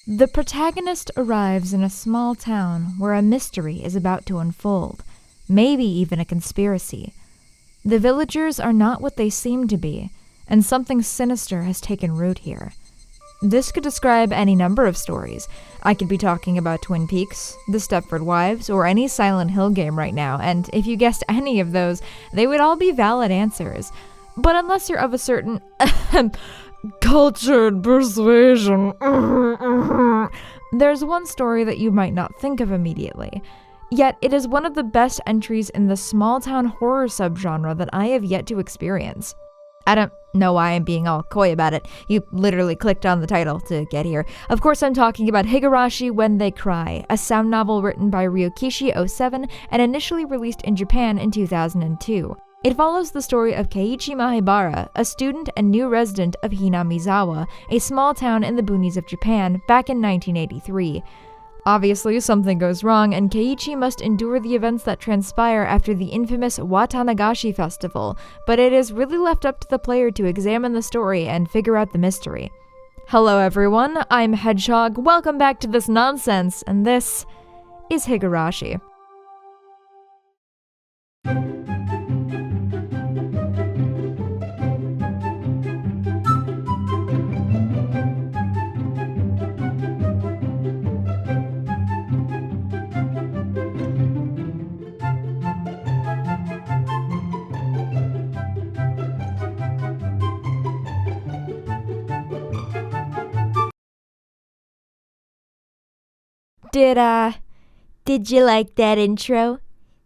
The protagonist arrives in a small town where a mystery is about to unfold, maybe even a conspiracy. The villagers are not what they seem to be, and something sinister has taken root here. This could describe any number of stories. I could be talking about Twin Peaks, The Stepford Wives, or any Silent Hill game right now, and if you guessed any of those, they would all be valid answers. But unless you're of a certain cultured persuasion, there's one story that you might not think of immediately. Yet it is one of the best entries in the small-town horror subgenre that I have yet to experience. I don't know why I'm being all coy about it. You literally clicked on the title to get here. Of course, I'm talking about Higurashi When They Cry, a sound novel written by Rika 07 and initially released in Japan in 2002. It follows the story of Keiichi Mahibara, a student and new resident of Hinamizawa, a small town in the boonies of Japan, back in 1983. Obviously, something goes wrong, and Keiichi must endure the events that transpire after the infamous Watanagashi festival, but it is really left up to the player to examine the story and figure out the mystery. Hello everyone, I'm Hedgehog, welcome back to this nonsense, and this is Higurashi. Did you like that intro?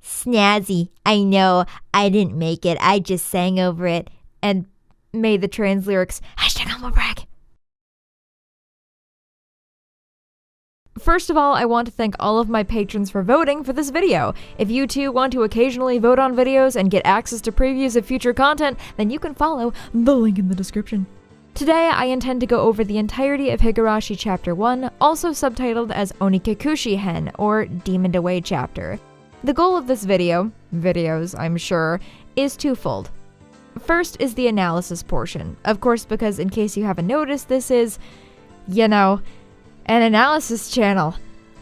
Snazzy. I know, I didn't make it, I just sang over it and made the trans lyrics #humblebrag. First of all, I want to thank all of my patrons for voting for this video. If you too want to occasionally vote on videos and get access to previews of future content, then you can follow the link in the description. Today, I intend to go over the entirety of Higurashi Chapter 1, also subtitled as Onikikushi Hen, or Demoned Away Chapter. The goal of this videos, I'm sure, is twofold. First is the analysis portion, of course, because in case you haven't noticed, this is, an analysis channel.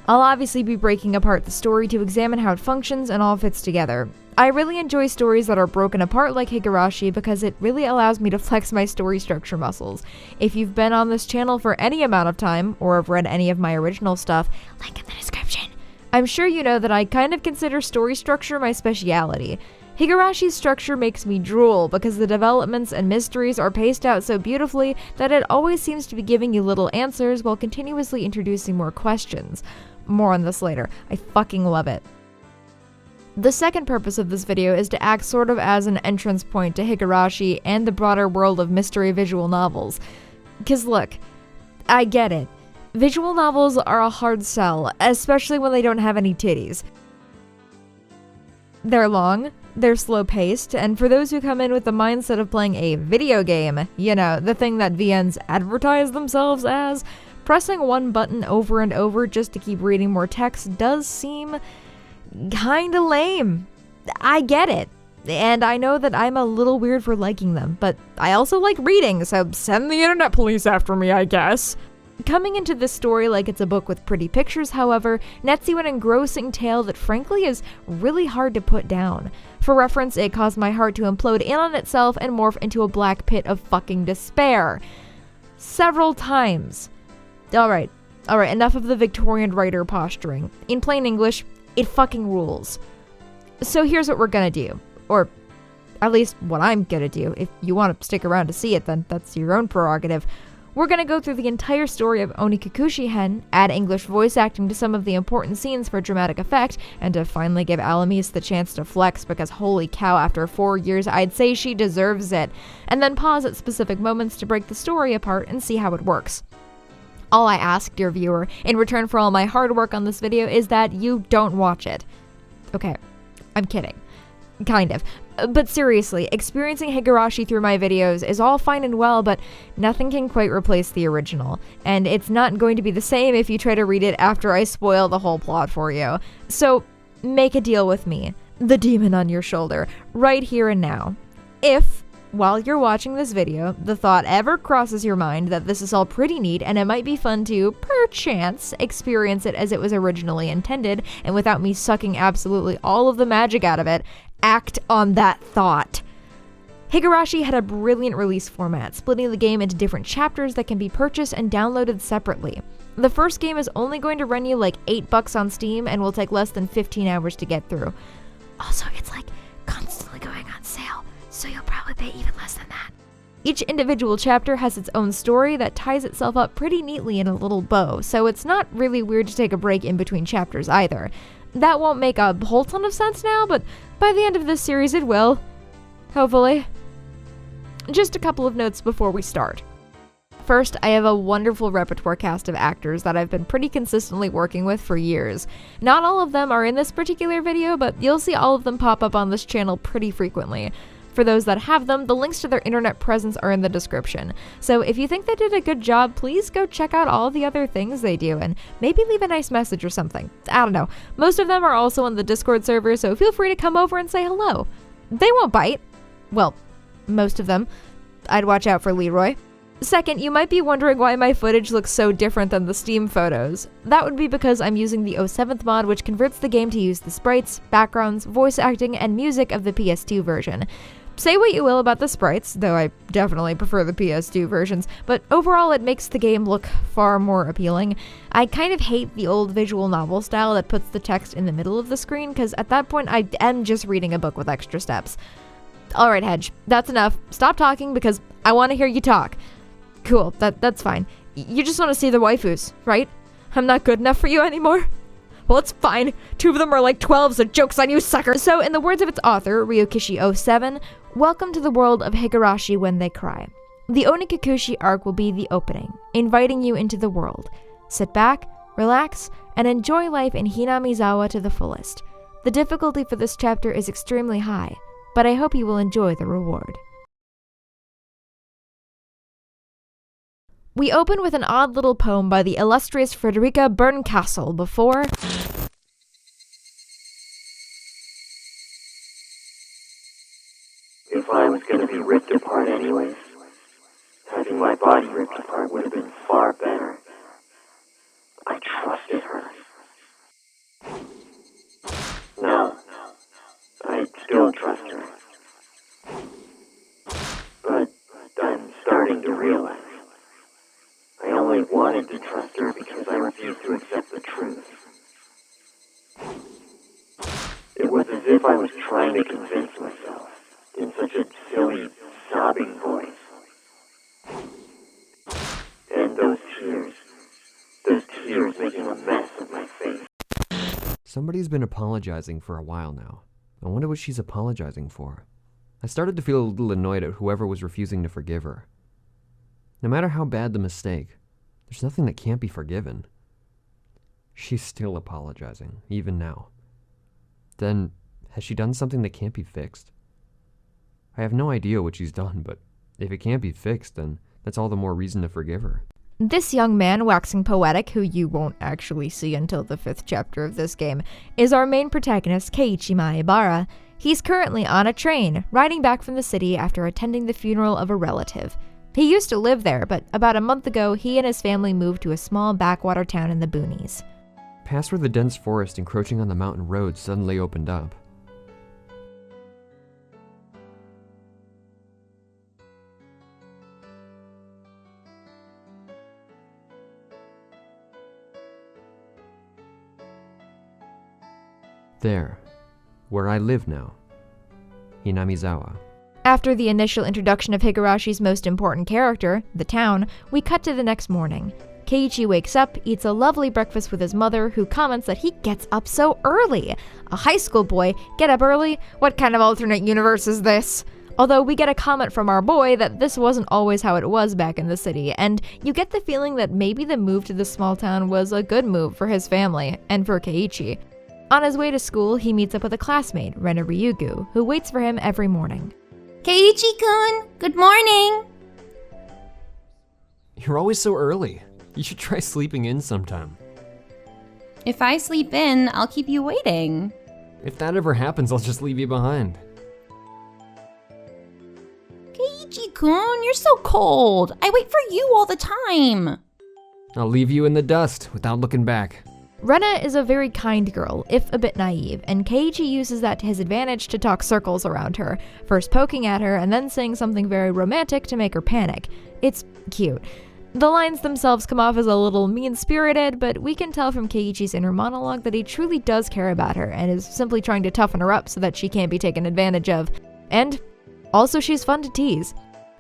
I'll obviously be breaking apart the story to examine how it functions and all fits together. I really enjoy stories that are broken apart like Higurashi because it really allows me to flex my story structure muscles. If you've been on this channel for any amount of time, or have read any of my original stuff, link in the description, I'm sure you know that I kind of consider story structure my speciality. Higurashi's structure makes me drool because the developments and mysteries are paced out so beautifully that it always seems to be giving you little answers while continuously introducing more questions. More on this later. I fucking love it. The second purpose of this video is to act sort of as an entrance point to Higurashi and the broader world of mystery visual novels. 'Cause look, I get it. Visual novels are a hard sell, especially when they don't have any titties. They're long, they're slow-paced, and for those who come in with the mindset of playing a video game, the thing that VNs advertise themselves as, pressing one button over and over just to keep reading more text does seem kinda lame. I get it, and I know that I'm a little weird for liking them, but I also like reading, so send the internet police after me, I guess. Coming into this story like it's a book with pretty pictures, however, nets you an engrossing tale that frankly is really hard to put down. For reference, it caused my heart to implode in on itself and morph into a black pit of fucking despair. Several times. Alright, enough of the Victorian writer posturing. In plain English, it fucking rules. So here's what we're gonna do. Or, at least what I'm gonna do. If you want to stick around to see it, then that's your own prerogative. We're gonna go through the entire story of Onikikushi Hen, add English voice acting to some of the important scenes for dramatic effect, and to finally give Alamise the chance to flex because holy cow, after 4 years, I'd say she deserves it. And then pause at specific moments to break the story apart and see how it works. All I ask, dear viewer, in return for all my hard work on this video is that you don't watch it. Okay, I'm kidding. Kind of. But seriously, experiencing Higurashi through my videos is all fine and well, but nothing can quite replace the original. And it's not going to be the same if you try to read it after I spoil the whole plot for you. So, make a deal with me, the demon on your shoulder, right here and now. If, while you're watching this video, the thought ever crosses your mind that this is all pretty neat and it might be fun to, perchance, experience it as it was originally intended, and without me sucking absolutely all of the magic out of it, act on that thought. Higurashi had a brilliant release format, splitting the game into different chapters that can be purchased and downloaded separately. The first game is only going to run you like $8 on Steam and will take less than 15 hours to get through. Also, it's like constantly going on sale, so you'll probably pay even less than that. Each individual chapter has its own story that ties itself up pretty neatly in a little bow, so it's not really weird to take a break in between chapters either. That won't make a whole ton of sense now, but by the end of this series it will. Hopefully. Just a couple of notes before we start. First, I have a wonderful repertoire cast of actors that I've been pretty consistently working with for years. Not all of them are in this particular video, but you'll see all of them pop up on this channel pretty frequently. For those that have them, the links to their internet presence are in the description. So if you think they did a good job, please go check out all the other things they do and maybe leave a nice message or something. I don't know. Most of them are also on the Discord server, so feel free to come over and say hello. They won't bite. Well, most of them. I'd watch out for Leroy. Second, you might be wondering why my footage looks so different than the Steam photos. That would be because I'm using the 07th mod, which converts the game to use the sprites, backgrounds, voice acting, and music of the PS2 version. Say what you will about the sprites, though I definitely prefer the PS2 versions, but overall it makes the game look far more appealing. I kind of hate the old visual novel style that puts the text in the middle of the screen, because at that point I am just reading a book with extra steps. Alright, Hedge, that's enough. Stop talking because I want to hear you talk. Cool, that's fine. You just want to see the waifus, right? I'm not good enough for you anymore? Well, it's fine. 2 of them are like 12, so joke's on you, sucker! So, in the words of its author, Ryokishi 07, welcome to the world of Higurashi when they cry. The Onikakushi arc will be the opening, inviting you into the world. Sit back, relax, and enjoy life in Hinamizawa to the fullest. The difficulty for this chapter is extremely high, but I hope you will enjoy the reward. We open with an odd little poem by the illustrious Frederica Berncastle before... If I was going to be ripped apart anyways, having my body ripped apart would have been far better. I trusted her. No, I still trust her. But I'm starting to realize I only wanted to trust her because I refused to accept the truth. It was as if I was trying to convince myself in such a silly, sobbing voice. And those tears making a mess of my face. Somebody's been apologizing for a while now. I wonder what she's apologizing for. I started to feel a little annoyed at whoever was refusing to forgive her. No matter how bad the mistake, there's nothing that can't be forgiven. She's still apologizing, even now. Then, has she done something that can't be fixed? I have no idea what she's done, but if it can't be fixed, then that's all the more reason to forgive her. This young man, waxing poetic, who you won't actually see until the 5th chapter of this game, is our main protagonist, Keiichi Maebara. He's currently on a train, riding back from the city after attending the funeral of a relative. He used to live there, but about a month ago, he and his family moved to a small backwater town in the boonies. Past where the dense forest encroaching on the mountain road suddenly opened up. There, where I live now, Hinamizawa. After the initial introduction of Higurashi's most important character, the town, we cut to the next morning. Keiichi wakes up, eats a lovely breakfast with his mother, who comments that he gets up so early. A high school boy, get up early? What kind of alternate universe is this? Although we get a comment from our boy that this wasn't always how it was back in the city, and you get the feeling that maybe the move to this small town was a good move for his family, and for Keiichi. On his way to school, he meets up with a classmate, Rena Ryugu, who waits for him every morning. Keiichi-kun, good morning! You're always so early. You should try sleeping in sometime. If I sleep in, I'll keep you waiting. If that ever happens, I'll just leave you behind. Rena-kun, you're so cold. I wait for you all the time. I'll leave you in the dust without looking back. Rena is a very kind girl, if a bit naive, and Keiichi uses that to his advantage to talk circles around her, first poking at her and then saying something very romantic to make her panic. It's cute. The lines themselves come off as a little mean-spirited, but we can tell from Keiichi's inner monologue that he truly does care about her and is simply trying to toughen her up so that she can't be taken advantage of. And also, she's fun to tease.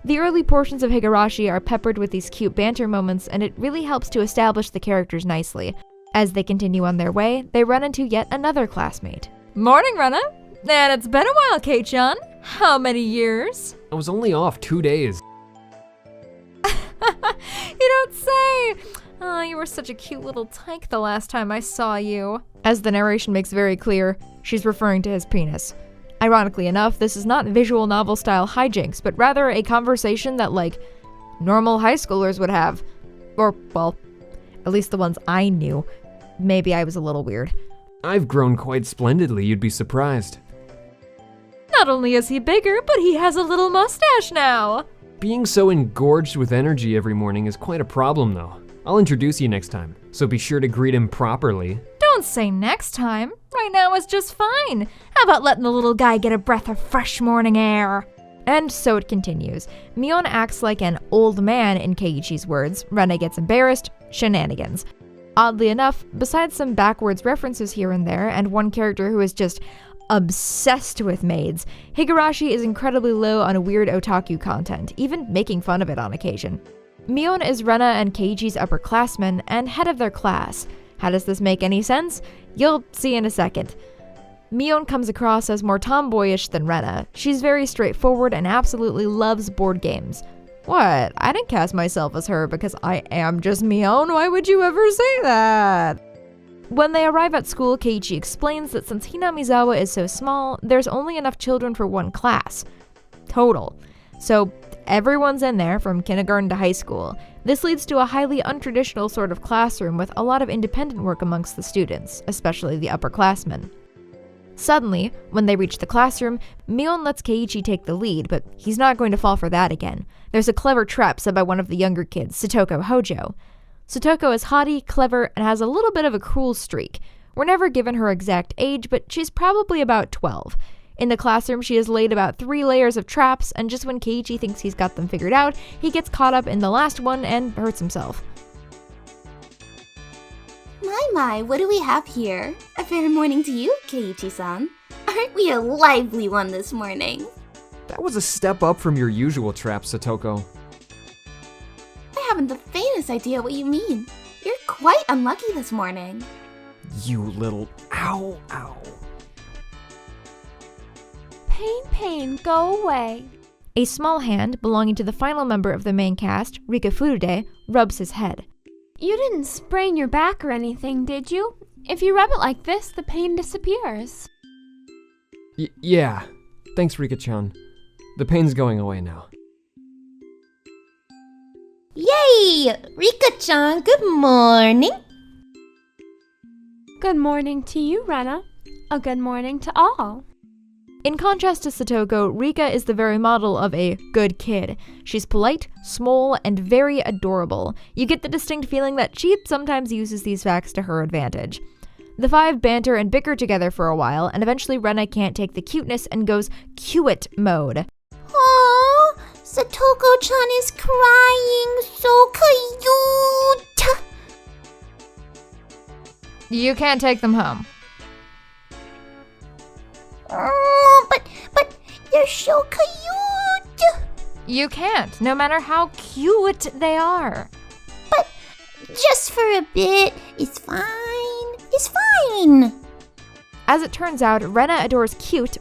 The early portions of Higurashi are peppered with these cute banter moments, and it really helps to establish the characters nicely. As they continue on their way, they run into yet another classmate. Morning, Rena! And it's been a while, Kei-chan. How many years? I was only off 2 days. You don't say! Oh, you were such a cute little tyke the last time I saw you. As the narration makes very clear, she's referring to his penis. Ironically enough, this is not visual novel style hijinks, but rather a conversation that, like, normal high schoolers would have. Or, well, at least the ones I knew. Maybe I was a little weird. I've grown quite splendidly, you'd be surprised. Not only is he bigger, but he has a little mustache now! Being so engorged with energy every morning is quite a problem, though. I'll introduce you next time, so be sure to greet him properly. Don't say next time. Right now it's just fine. How about letting the little guy get a breath of fresh morning air? And so it continues. Mion acts like an old man in Keiichi's words. Rena gets embarrassed. Shenanigans. Oddly enough, besides some backwards references here and there, and one character who is just obsessed with maids, Higurashi is incredibly low on weird otaku content, even making fun of it on occasion. Mion is Rena and Keiichi's upperclassman and head of their class. How does this make any sense? You'll see in a second. Mion comes across as more tomboyish than Rena. She's very straightforward and absolutely loves board games. What? I didn't cast myself as her because I am just Mion. Why would you ever say that? When they arrive at school, Keiichi explains that since Hinamizawa is so small, there's only enough children for one class. Total. So everyone's in there from kindergarten to high school. This leads to a highly untraditional sort of classroom with a lot of independent work amongst the students, especially the upperclassmen. Suddenly, when they reach the classroom, Mion lets Keiichi take the lead, but he's not going to fall for that again. There's a clever trap set by one of the younger kids, Satoko Hojo. Satoko is haughty, clever, and has a little bit of a cruel streak. We're never given her exact age, but she's probably about 12. In the classroom, she has laid about 3 layers of traps, and just when Keiichi thinks he's got them figured out, he gets caught up in the last one and hurts himself. My, what do we have here? A fair morning to you, Keiichi-san. Aren't we a lively one this morning? That was a step up from your usual trap, Satoko. I haven't the faintest idea what you mean. You're quite unlucky this morning. You little ow. Pain, go away. A small hand, belonging to the final member of the main cast, Rika Furude, rubs his head. You didn't sprain your back or anything, did you? If you rub it like this, the pain disappears. Yeah. Thanks, Rika-chan. The pain's going away now. Yay! Rika-chan, good morning. Good morning to you, Rena. A good morning to all. In contrast to Satoko, Rika is the very model of a good kid. She's polite, small, and very adorable. You get the distinct feeling that she sometimes uses these facts to her advantage. The 5 banter and bicker together for a while, and eventually Rena can't take the cuteness and goes cute mode. Aww, Satoko-chan is crying, so cute. You can't take them home. Oh, but they're so cute. You can't, no matter how cute they are. But just for a bit, it's fine. It's fine. As it turns out, Rena adores cute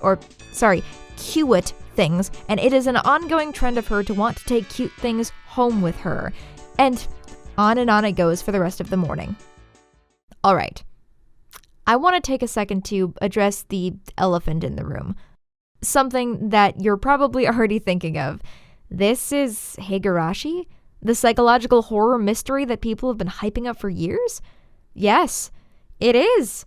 things, and it is an ongoing trend of her to want to take cute things home with her. And on it goes for the rest of the morning. All right. I want to take a second to address the elephant in the room. Something that you're probably already thinking of. This is Higurashi? The psychological horror mystery that people have been hyping up for years? Yes, it is.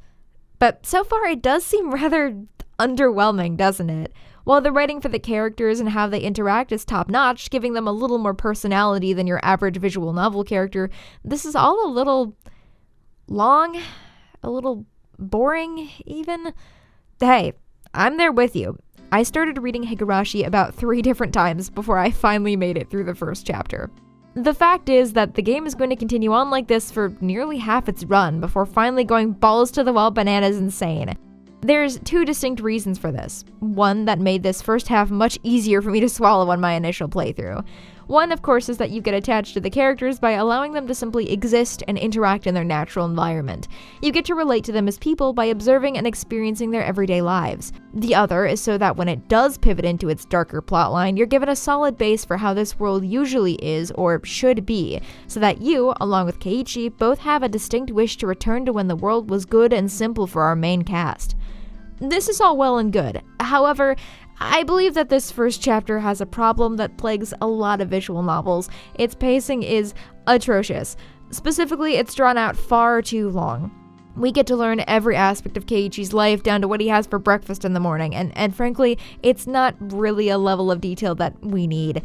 But so far it does seem rather underwhelming, doesn't it? While the writing for the characters and how they interact is top-notch, giving them a little more personality than your average visual novel character, this is all a little long, a little boring, even. Hey, I'm there with you. I started reading Higurashi about 3 different times before I finally made it through the first chapter. The fact is that the game is going to continue on like this for nearly half its run before finally going balls to the wall bananas insane. There's 2 distinct reasons for this. One that made this first half much easier for me to swallow on my initial playthrough. One, of course, is that you get attached to the characters by allowing them to simply exist and interact in their natural environment. You get to relate to them as people by observing and experiencing their everyday lives. The other is so that when it does pivot into its darker plotline, you're given a solid base for how this world usually is or should be, so that you, along with Keiichi, both have a distinct wish to return to when the world was good and simple for our main cast. This is all well and good. However, I believe that this first chapter has a problem that plagues a lot of visual novels. Its pacing is atrocious. Specifically, it's drawn out far too long. We get to learn every aspect of Keiichi's life down to what he has for breakfast in the morning, and frankly, it's not really a level of detail that we need.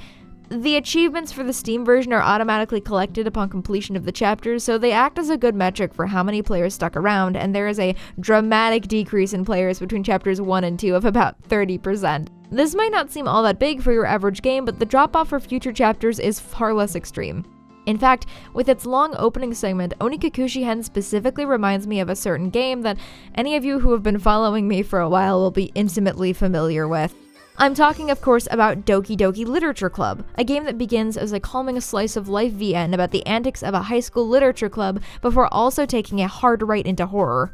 The achievements for the Steam version are automatically collected upon completion of the chapters, so they act as a good metric for how many players stuck around, and there is a dramatic decrease in players between chapters 1 and 2 of about 30%. This might not seem all that big for your average game, but the drop-off for future chapters is far less extreme. In fact, with its long opening segment, Onikakushi Hen specifically reminds me of a certain game that any of you who have been following me for a while will be intimately familiar with. I'm talking, of course, about Doki Doki Literature Club, a game that begins as a calming slice of life VN about the antics of a high school literature club before also taking a hard right into horror.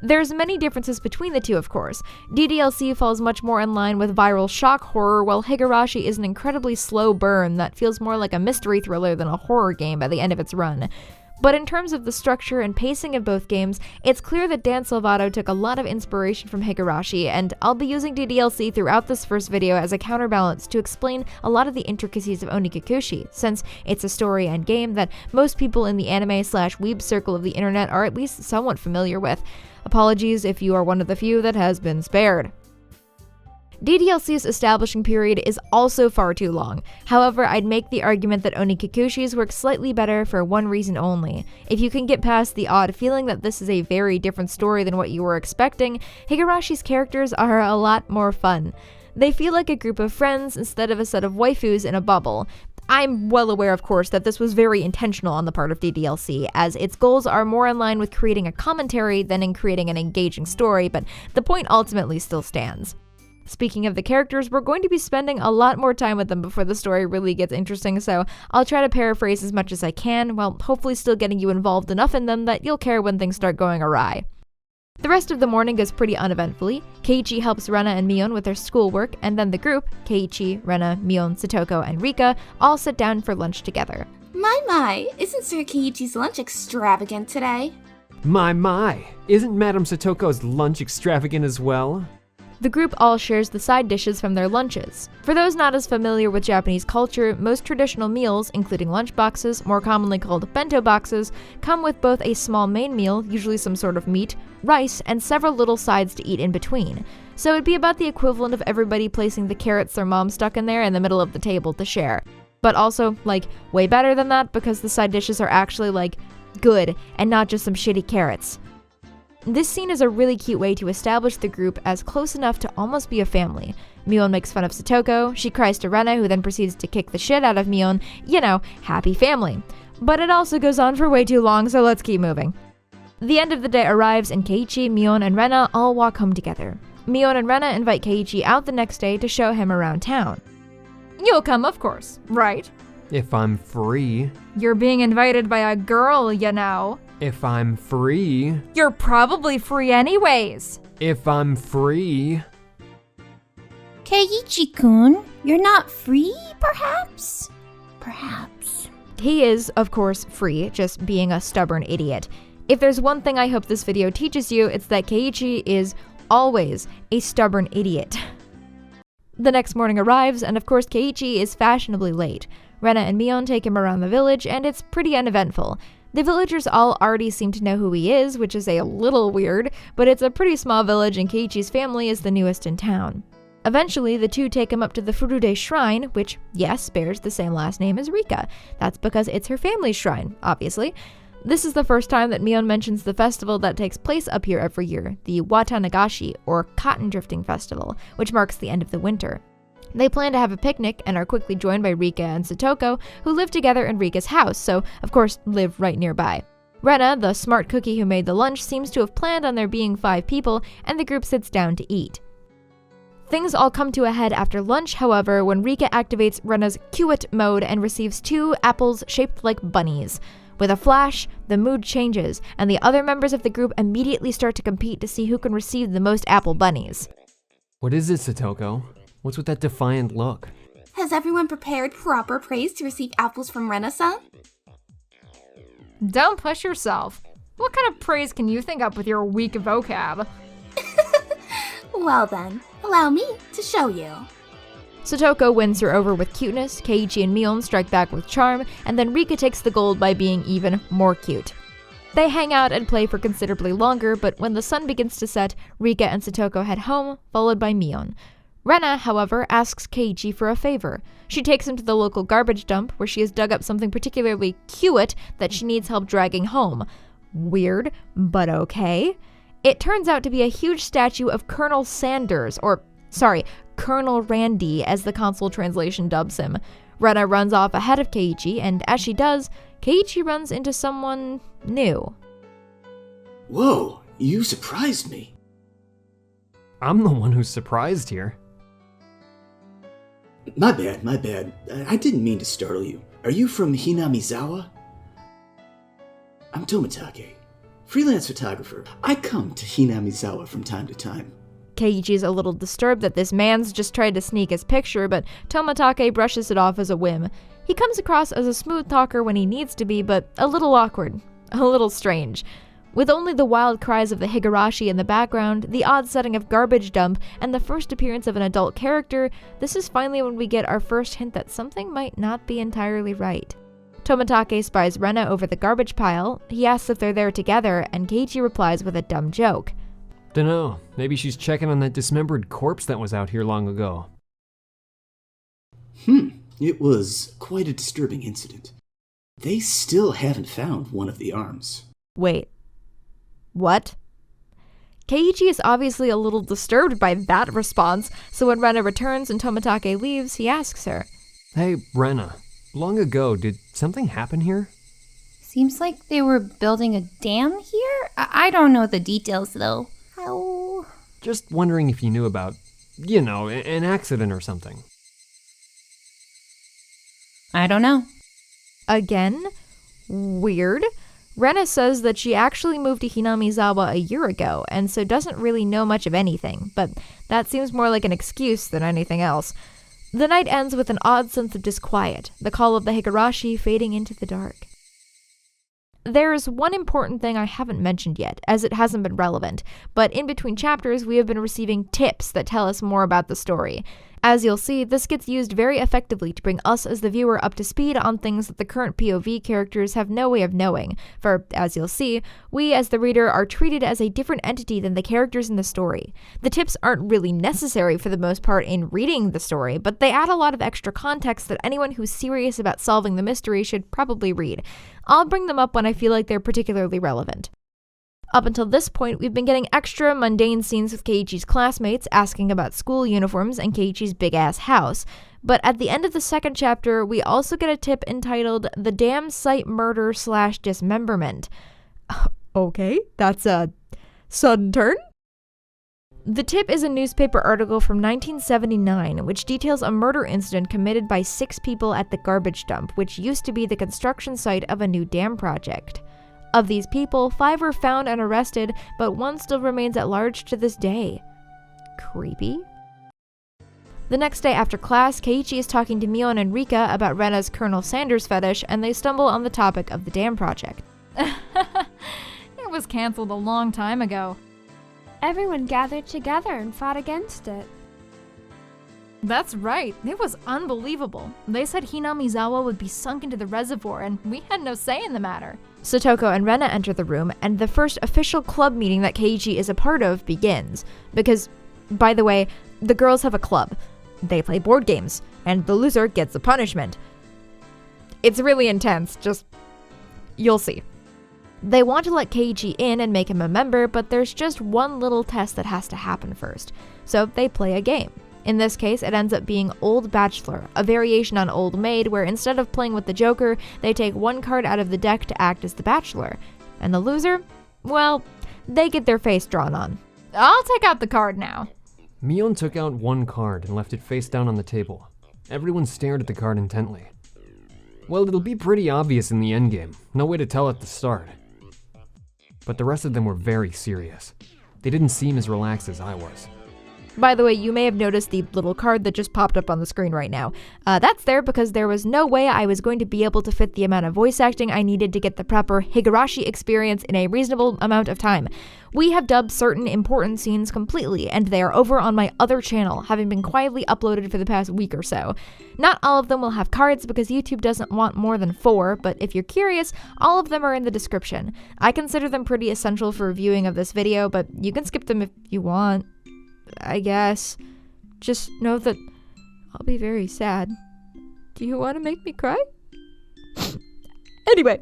There's many differences between the two, of course. DDLC falls much more in line with viral shock horror, while Higurashi is an incredibly slow burn that feels more like a mystery thriller than a horror game by the end of its run. But in terms of the structure and pacing of both games, it's clear that Dan Salvato took a lot of inspiration from Higurashi, and I'll be using DDLC throughout this first video as a counterbalance to explain a lot of the intricacies of Onikakushi, since it's a story and game that most people in the anime/weeb circle of the internet are at least somewhat familiar with. Apologies if you are one of the few that has been spared. DDLC's establishing period is also far too long. However, I'd make the argument that Onikakushi's works slightly better for one reason only. If you can get past the odd feeling that this is a very different story than what you were expecting, Higurashi's characters are a lot more fun. They feel like a group of friends instead of a set of waifus in a bubble. I'm well aware, of course, that this was very intentional on the part of DDLC, as its goals are more in line with creating a commentary than in creating an engaging story, but the point ultimately still stands. Speaking of the characters, we're going to be spending a lot more time with them before the story really gets interesting, so I'll try to paraphrase as much as I can, while hopefully still getting you involved enough in them that you'll care when things start going awry. The rest of the morning goes pretty uneventfully. Keiichi helps Rena and Mion with their schoolwork, and then the group, Keiichi, Rena, Mion, Satoko, and Rika, all sit down for lunch together. My, isn't Sir Keiichi's lunch extravagant today? My, isn't Madame Satoko's lunch extravagant as well? The group all shares the side dishes from their lunches. For those not as familiar with Japanese culture, most traditional meals, including lunch boxes, more commonly called bento boxes, come with both a small main meal, usually some sort of meat, rice, and several little sides to eat in between. So it'd be about the equivalent of everybody placing the carrots their mom stuck in there in the middle of the table to share. But also, way better than that because the side dishes are actually, good and not just some shitty carrots. This scene is a really cute way to establish the group as close enough to almost be a family. Mion makes fun of Satoko, she cries to Rena, who then proceeds to kick the shit out of Mion. Happy family. But it also goes on for way too long, so let's keep moving. The end of the day arrives and Keiichi, Mion, and Rena all walk home together. Mion and Rena invite Keiichi out the next day to show him around town. You'll come, of course, right? If I'm free. You're being invited by a girl, If I'm free. You're probably free anyways. If I'm free. Keiichi-kun, you're not free, perhaps? Perhaps. He is, of course, free, just being a stubborn idiot. If there's one thing I hope this video teaches you, it's that Keiichi is always a stubborn idiot. The next morning arrives, and of course Keiichi is fashionably late. Rena and Mion take him around the village, and it's pretty uneventful. The villagers all already seem to know who he is, which is a little weird, but it's a pretty small village and Keiichi's family is the newest in town. Eventually, the two take him up to the Furude shrine, which, yes, bears the same last name as Rika. That's because it's her family's shrine, obviously. This is the first time that Mion mentions the festival that takes place up here every year, the Watanagashi, or Cotton Drifting Festival, which marks the end of the winter. They plan to have a picnic and are quickly joined by Rika and Satoko, who live together in Rika's house, so of course live right nearby. Rena, the smart cookie who made the lunch, seems to have planned on there being 5 people, and the group sits down to eat. Things all come to a head after lunch, however, when Rika activates Rena's Cute mode and receives 2 apples shaped like bunnies. With a flash, the mood changes, and the other members of the group immediately start to compete to see who can receive the most apple bunnies. What is it, Satoko? What's with that defiant look? Has everyone prepared proper praise to receive apples from Rena-san? Don't push yourself. What kind of praise can you think up with your weak vocab? Well then, allow me to show you. Satoko wins her over with cuteness, Keiichi and Mion strike back with charm, and then Rika takes the gold by being even more cute. They hang out and play for considerably longer, but when the sun begins to set, Rika and Satoko head home, followed by Mion. Rena, however, asks Keiichi for a favor. She takes him to the local garbage dump, where she has dug up something particularly cute that she needs help dragging home. Weird, but okay. It turns out to be a huge statue of Colonel Sanders, Colonel Randy, as the console translation dubs him. Rena runs off ahead of Keiichi, and as she does, Keiichi runs into someone new. Whoa, you surprised me. I'm the one who's surprised here. My bad. I didn't mean to startle you. Are you from Hinamizawa? I'm Tomitake, freelance photographer. I come to Hinamizawa from time to time. Keiichi's a little disturbed that this man's just tried to sneak his picture, but Tomitake brushes it off as a whim. He comes across as a smooth talker when he needs to be, but a little awkward, a little strange. With only the wild cries of the Higurashi in the background, the odd setting of garbage dump, and the first appearance of an adult character, this is finally when we get our first hint that something might not be entirely right. Tomitake spies Rena over the garbage pile. He asks if they're there together, and Keiichi replies with a dumb joke. Dunno, maybe she's checking on that dismembered corpse that was out here long ago. It was quite a disturbing incident. They still haven't found one of the arms. Wait. What? Keiichi is obviously a little disturbed by that response, so when Rena returns and Tomitake leaves, he asks her. Hey, Rena, long ago, did something happen here? Seems like they were building a dam here? I don't know the details, though. How? Just wondering if you knew about, an accident or something. I don't know. Again? Weird. Rena says that she actually moved to Hinamizawa a year ago, and so doesn't really know much of anything, but that seems more like an excuse than anything else. The night ends with an odd sense of disquiet, the call of the Higurashi fading into the dark. There's one important thing I haven't mentioned yet, as it hasn't been relevant, but in between chapters we have been receiving tips that tell us more about the story. As you'll see, this gets used very effectively to bring us as the viewer up to speed on things that the current POV characters have no way of knowing, for, as you'll see, we as the reader are treated as a different entity than the characters in the story. The tips aren't really necessary for the most part in reading the story, but they add a lot of extra context that anyone who's serious about solving the mystery should probably read. I'll bring them up when I feel like they're particularly relevant. Up until this point, we've been getting extra mundane scenes with Keiichi's classmates asking about school uniforms and Keiichi's big-ass house. But at the end of the second chapter, we also get a tip entitled The Damn Site Murder / Dismemberment. Okay, that's a sudden turn. The tip is a newspaper article from 1979, which details a murder incident committed by 6 people at the garbage dump, which used to be the construction site of a new dam project. Of these people, 5 were found and arrested, but 1 still remains at large to this day. Creepy. The next day after class, Keiichi is talking to Mion and Rika about Rena's Colonel Sanders fetish, and they stumble on the topic of the dam project. It was cancelled a long time ago. Everyone gathered together and fought against it. That's right, it was unbelievable. They said Hinamizawa would be sunk into the reservoir, and we had no say in the matter. Satoko and Rena enter the room, and the first official club meeting that Keiichi is a part of begins. Because, by the way, The girls have a club. They play board games, and the loser gets a punishment. It's really intense, just... you'll see. They want to let Keiichi in and make him a member, but there's just one little test that has to happen first. So they play a game. In this case, it ends up being Old Bachelor, a variation on Old Maid, where instead of playing with the Joker, they take one card out of the deck to act as the Bachelor. And the loser? Well, they get their face drawn on. I'll take out the card now. Mion took out one card and left it face down on the table. Everyone stared at the card intently. Well, it'll be pretty obvious in the endgame. No way to tell at the start. But the rest of them were very serious. They didn't seem as relaxed as I was. By the way, you may have noticed the little card that just popped up on the screen right now. That's there because there was no way I was going to be able to fit the amount of voice acting I needed to get the proper Higurashi experience in a reasonable amount of time. We have dubbed certain important scenes completely, and they are over on my other channel, having been quietly uploaded for the past week or so. Not all of them will have cards because YouTube doesn't want more than 4, but if you're curious, all of them are in the description. I consider them pretty essential for viewing of this video, but you can skip them if you want. I guess. Just know that I'll be very sad. Do you want to make me cry? Anyway.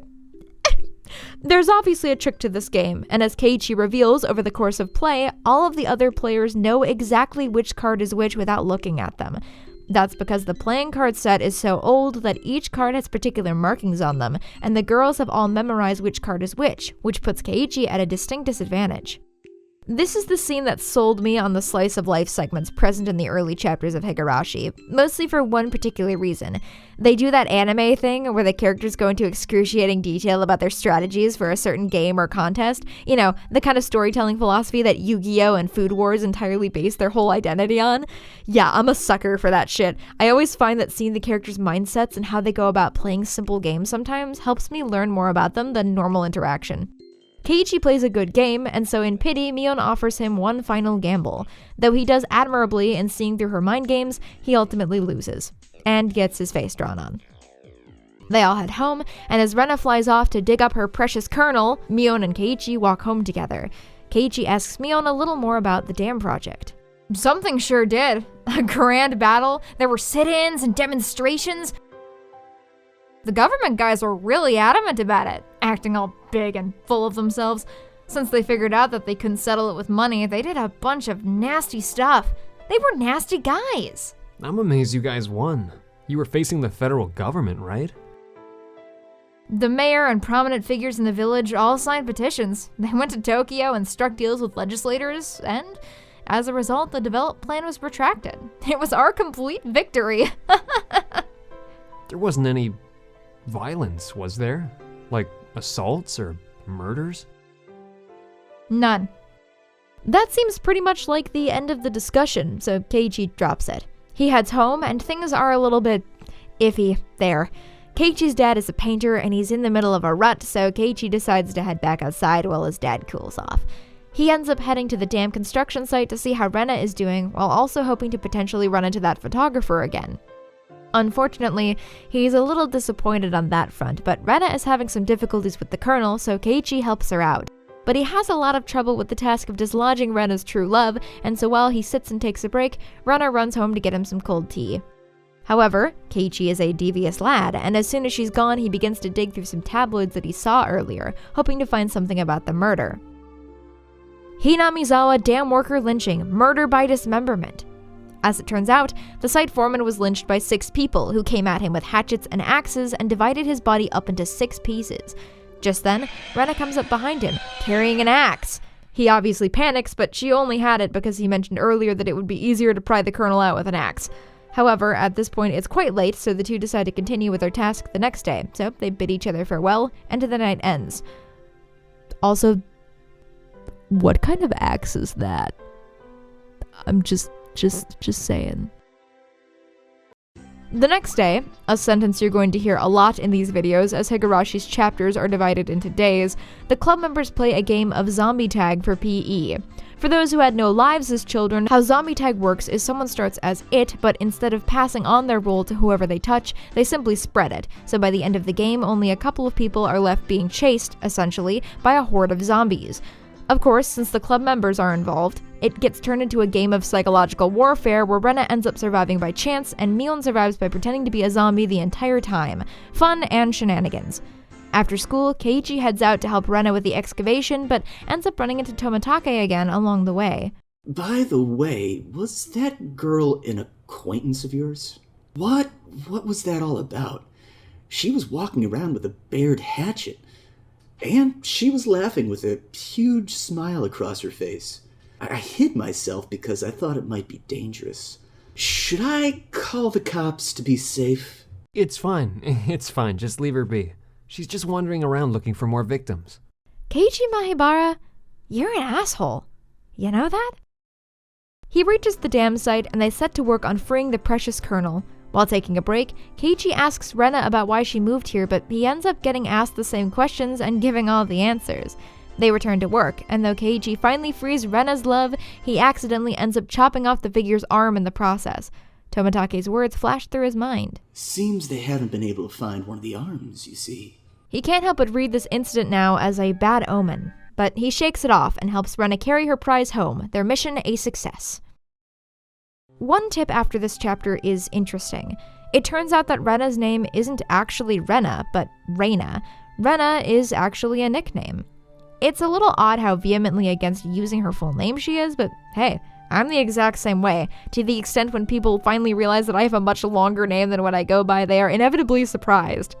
There's obviously a trick to this game, and as Keiichi reveals over the course of play, all of the other players know exactly which card is which without looking at them. That's because the playing card set is so old that each card has particular markings on them, and the girls have all memorized which card is which puts Keiichi at a distinct disadvantage. This is the scene that sold me on the slice of life segments present in the early chapters of Higurashi, mostly for one particular reason. They do that anime thing where the characters go into excruciating detail about their strategies for a certain game or contest. You know, the kind of storytelling philosophy that Yu-Gi-Oh! And Food Wars entirely base their whole identity on. Yeah, I'm a sucker for that shit. I always find that seeing the characters' mindsets and how they go about playing simple games sometimes helps me learn more about them than normal interaction. Keiichi plays a good game, and so in pity, Mion offers him one final gamble. Though he does admirably in seeing through her mind games, he ultimately loses, and gets his face drawn on. They all head home, and as Rena flies off to dig up her precious kernel, Mion and Keiichi walk home together. Keiichi asks Mion a little more about the dam project. Something sure did. A grand battle, there were sit-ins and demonstrations. The government guys were really adamant about it, acting all big and full of themselves. Since they figured out that they couldn't settle it with money, they did a bunch of nasty stuff. They were nasty guys. I'm amazed you guys won. You were facing the federal government, right? The mayor and prominent figures in the village all signed petitions. They went to Tokyo and struck deals with legislators, and as a result, the developed plan was retracted. It was our complete victory. There wasn't any violence, was there? Like assaults or murders? None. That seems pretty much like the end of the discussion, so Keiichi drops it. He heads home, and things are a little bit iffy there. Keiichi's dad is a painter, and he's in the middle of a rut, so Keiichi decides to head back outside while his dad cools off. He ends up heading to the dam construction site to see how Rena is doing, while also hoping to potentially run into that photographer again. Unfortunately, he's a little disappointed on that front, but Rena is having some difficulties with the kernel, so Keiichi helps her out. But he has a lot of trouble with the task of dislodging Rena's true love, and so while he sits and takes a break, Rena runs home to get him some cold tea. However, Keiichi is a devious lad, and as soon as she's gone, he begins to dig through some tabloids that he saw earlier, hoping to find something about the murder. Hinamizawa dam worker lynching, murder by dismemberment. As it turns out, the site foreman was lynched by 6 people who came at him with hatchets and axes and divided his body up into 6 pieces. Just then, Rena comes up behind him, carrying an axe. He obviously panics, but she only had it because he mentioned earlier that it would be easier to pry the kernel out with an axe. However, at this point it's quite late, so the two decide to continue with their task the next day, so they bid each other farewell, and the night ends. Also, what kind of axe is that? I'm just saying. The next day, a sentence you're going to hear a lot in these videos as Higurashi's chapters are divided into days, the club members play a game of zombie tag for PE. For those who had no lives as children, how zombie tag works is someone starts as it, but instead of passing on their role to whoever they touch, they simply spread it. So by the end of the game, only a couple of people are left being chased, essentially, by a horde of zombies. Of course, since the club members are involved, it gets turned into a game of psychological warfare where Rena ends up surviving by chance and Mion survives by pretending to be a zombie the entire time. Fun and shenanigans. After school, Keiichi heads out to help Rena with the excavation, but ends up running into Tomitake again along the way. By the way, was that girl an acquaintance of yours? What was that all about? She was walking around with a bared hatchet, and she was laughing with a huge smile across her face. I hid myself because I thought it might be dangerous. Should I call the cops to be safe? It's fine. It's fine. Just leave her be. She's just wandering around looking for more victims. Keiichi Mahibara, you're an asshole. You know that? He reaches the dam site and they set to work on freeing the precious kernel. While taking a break, Keiichi asks Rena about why she moved here, but he ends up getting asked the same questions and giving all the answers. They return to work, and though Keiichi finally frees Rena's love, he accidentally ends up chopping off the figure's arm in the process. Tomitake's words flash through his mind. Seems they haven't been able to find one of the arms, you see. He can't help but read this incident now as a bad omen, but he shakes it off and helps Rena carry her prize home, their mission a success. One tip after this chapter is interesting. It turns out that Rena's name isn't actually Rena, but Reina. Rena is actually a nickname. It's a little odd how vehemently against using her full name she is, but hey, I'm the exact same way. To the extent when people finally realize that I have a much longer name than what I go by, they are inevitably surprised.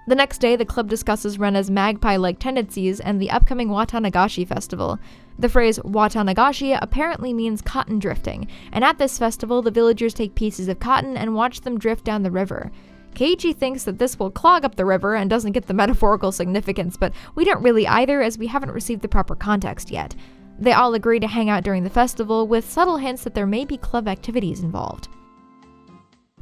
The next day, the club discusses Rena's magpie-like tendencies and the upcoming Watanagashi festival. The phrase Watanagashi apparently means cotton drifting, and at this festival, the villagers take pieces of cotton and watch them drift down the river. Keiichi thinks that this will clog up the river and doesn't get the metaphorical significance, but we don't really either as we haven't received the proper context yet. They all agree to hang out during the festival with subtle hints that there may be club activities involved.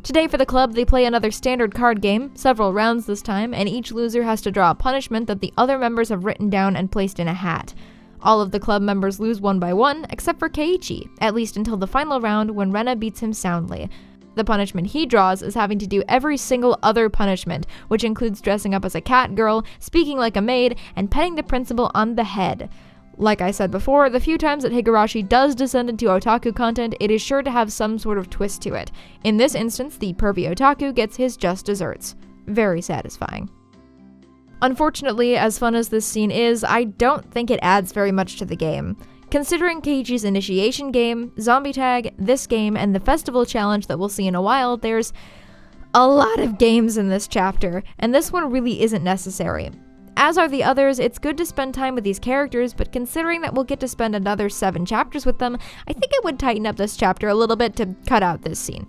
Today for the club, they play another standard card game, several rounds this time, and each loser has to draw a punishment that the other members have written down and placed in a hat. All of the club members lose one by one, except for Keiichi, at least until the final round when Rena beats him soundly. The punishment he draws is having to do every single other punishment, which includes dressing up as a cat girl, speaking like a maid, and petting the principal on the head. Like I said before, the few times that Higurashi does descend into otaku content, it is sure to have some sort of twist to it. In this instance, the pervy otaku gets his just desserts. Very satisfying. Unfortunately, as fun as this scene is, I don't think it adds very much to the game. Considering Keiichi's initiation game, zombie tag, this game, and the festival challenge that we'll see in a while, there's a lot of games in this chapter, and this one really isn't necessary. As are the others, it's good to spend time with these characters, but considering that we'll get to spend another 7 chapters with them, I think it would tighten up this chapter a little bit to cut out this scene.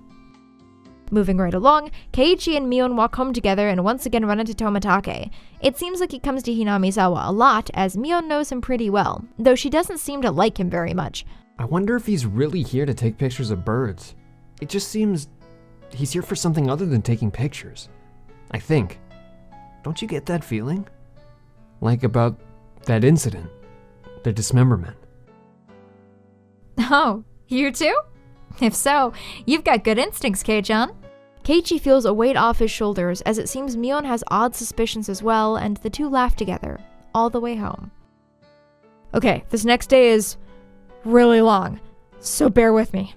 Moving right along, Keiichi and Mion walk home together and once again run into Tomitake. It seems like he comes to Hinamizawa a lot, as Mion knows him pretty well, though she doesn't seem to like him very much. I wonder if he's really here to take pictures of birds. It just seems he's here for something other than taking pictures. I think. Don't you get that feeling? Like about that incident, the dismemberment. Oh, you too? If so, you've got good instincts, Kei-chan. Keiichi feels a weight off his shoulders as it seems Mion has odd suspicions as well, and the two laugh together, all the way home. Okay, this next day is really long, so bear with me.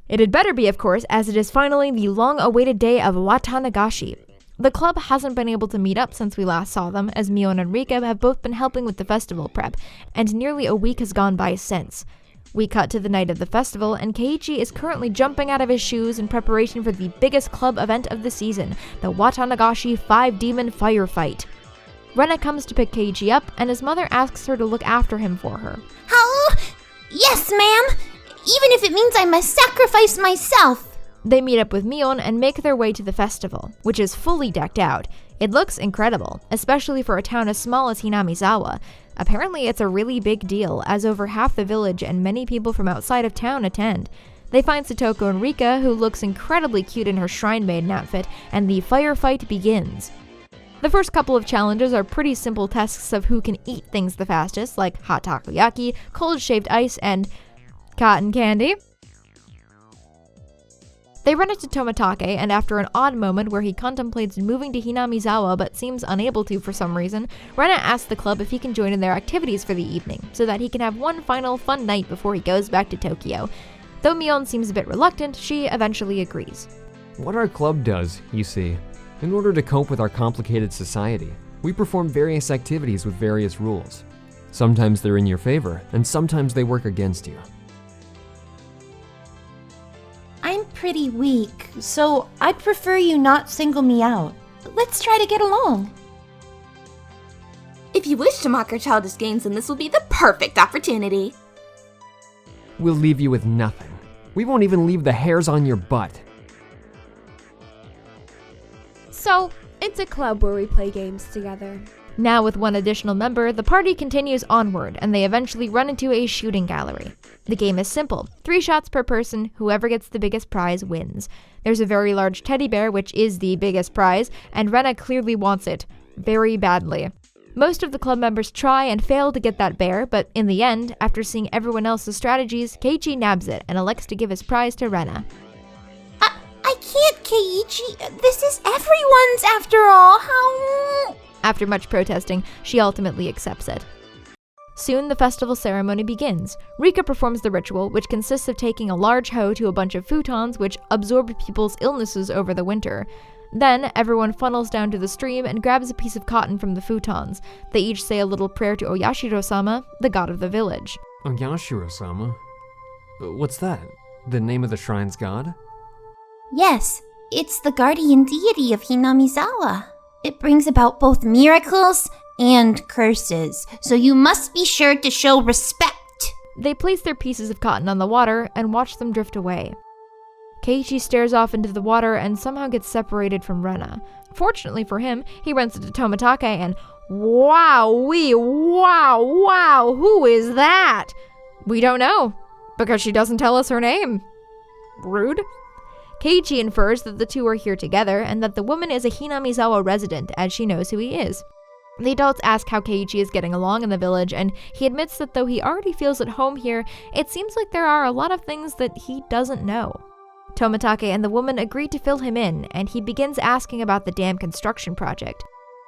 It had better be, of course, as it is finally the long-awaited day of Watanagashi. The club hasn't been able to meet up since we last saw them, as Mion and Rika have both been helping with the festival prep, and nearly a week has gone by since. We cut to the night of the festival, and Keiichi is currently jumping out of his shoes in preparation for the biggest club event of the season, the Watanagashi 5-Demon Firefight. Rena comes to pick Keiichi up, and his mother asks her to look after him for her. Oh, yes, ma'am! Even if it means I must sacrifice myself! They meet up with Mion and make their way to the festival, which is fully decked out. It looks incredible, especially for a town as small as Hinamizawa. Apparently it's a really big deal, as over half the village and many people from outside of town attend. They find Satoko and Rika, who looks incredibly cute in her shrine maiden outfit, and the firefight begins. The first couple of challenges are pretty simple tests of who can eat things the fastest, like hot takoyaki, cold shaved ice, and cotton candy. They run into Tomitake, and after an odd moment where he contemplates moving to Hinamizawa but seems unable to for some reason, Rena asks the club if he can join in their activities for the evening, so that he can have one final fun night before he goes back to Tokyo. Though Mion seems a bit reluctant, she eventually agrees. What our club does, you see, in order to cope with our complicated society, we perform various activities with various rules. Sometimes they're in your favor, and sometimes they work against you. I'm pretty weak, so I'd prefer you not single me out. Let's try to get along. If you wish to mock our childish games, then this will be the perfect opportunity. We'll leave you with nothing. We won't even leave the hairs on your butt. So, it's a club where we play games together. Now with one additional member, the party continues onward, and they eventually run into a shooting gallery. The game is simple. 3 shots per person, whoever gets the biggest prize wins. There's a very large teddy bear, which is the biggest prize, and Rena clearly wants it. Very badly. Most of the club members try and fail to get that bear, but in the end, after seeing everyone else's strategies, Keiichi nabs it and elects to give his prize to Rena. I can't, Keiichi. This is everyone's after all. How? After much protesting, she ultimately accepts it. Soon, the festival ceremony begins. Rika performs the ritual, which consists of taking a large hoe to a bunch of futons which absorb people's illnesses over the winter. Then, everyone funnels down to the stream and grabs a piece of cotton from the futons. They each say a little prayer to Oyashiro-sama, the god of the village. Oyashiro-sama? What's that? The name of the shrine's god? Yes, it's the guardian deity of Hinamizawa. It brings about both miracles and curses, so you must be sure to show respect. They place their pieces of cotton on the water and watch them drift away. Keiichi stares off into the water and somehow gets separated from Rena. Fortunately for him, he runs into Tomitake and wow, who is that? We don't know, because she doesn't tell us her name. Rude. Keiichi infers that the two are here together and that the woman is a Hinamizawa resident, as she knows who he is. The adults ask how Keiichi is getting along in the village, and he admits that though he already feels at home here, it seems like there are a lot of things that he doesn't know. Tomitake and the woman agree to fill him in, and he begins asking about the dam construction project.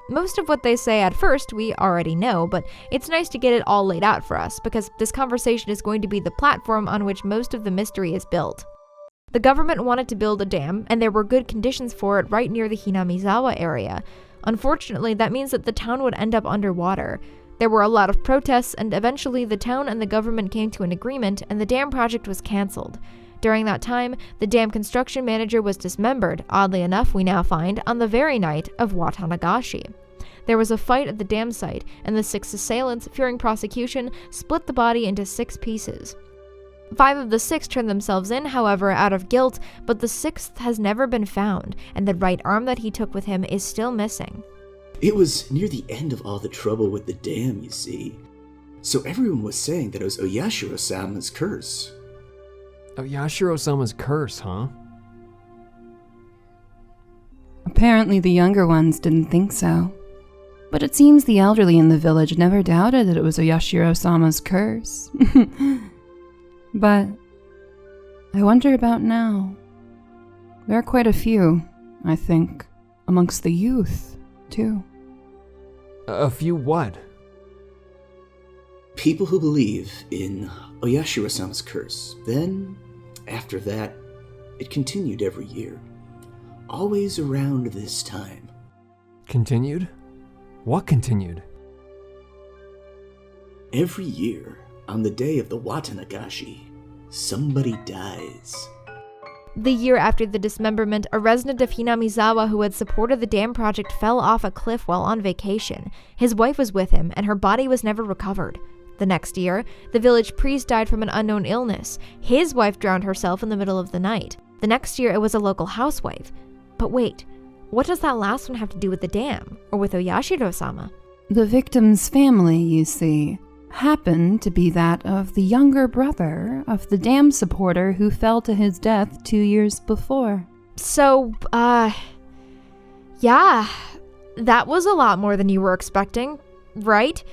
Most of what they say at first we already know, but it's nice to get it all laid out for us, because this conversation is going to be the platform on which most of the mystery is built. The government wanted to build a dam, and there were good conditions for it right near the Hinamizawa area. Unfortunately, that means that the town would end up underwater. There were a lot of protests, and eventually the town and the government came to an agreement, and the dam project was cancelled. During that time, the dam construction manager was dismembered, oddly enough we now find, on the very night of Watanagashi. There was a fight at the dam site, and the 6 assailants, fearing prosecution, split the body into 6 pieces. 5 of the 6 turned themselves in, however, out of guilt, but the 6th has never been found, and the right arm that he took with him is still missing. It was near the end of all the trouble with the dam, you see. So everyone was saying that it was Oyashiro-sama's curse. Oyashiro-sama's curse, huh? Apparently the younger ones didn't think so. But it seems the elderly in the village never doubted that it was Oyashiro-sama's curse. But I wonder about now. There are quite a few, I think, amongst the youth, too. A few what? People who believe in Oyashiro-sama's curse. Then, after that, it continued every year. Always around this time. Continued? What continued? Every year, on the day of the Watanagashi, somebody dies. The year after the dismemberment, a resident of Hinamizawa who had supported the dam project fell off a cliff while on vacation. His wife was with him, and her body was never recovered. The next year, the village priest died from an unknown illness. His wife drowned herself in the middle of the night. The next year, it was a local housewife. But wait, what does that last one have to do with the dam, or with Oyashiro-sama? The victim's family, you see, happened to be that of the younger brother of the dam supporter who fell to his death 2 years before. So, yeah, that was a lot more than you were expecting, right?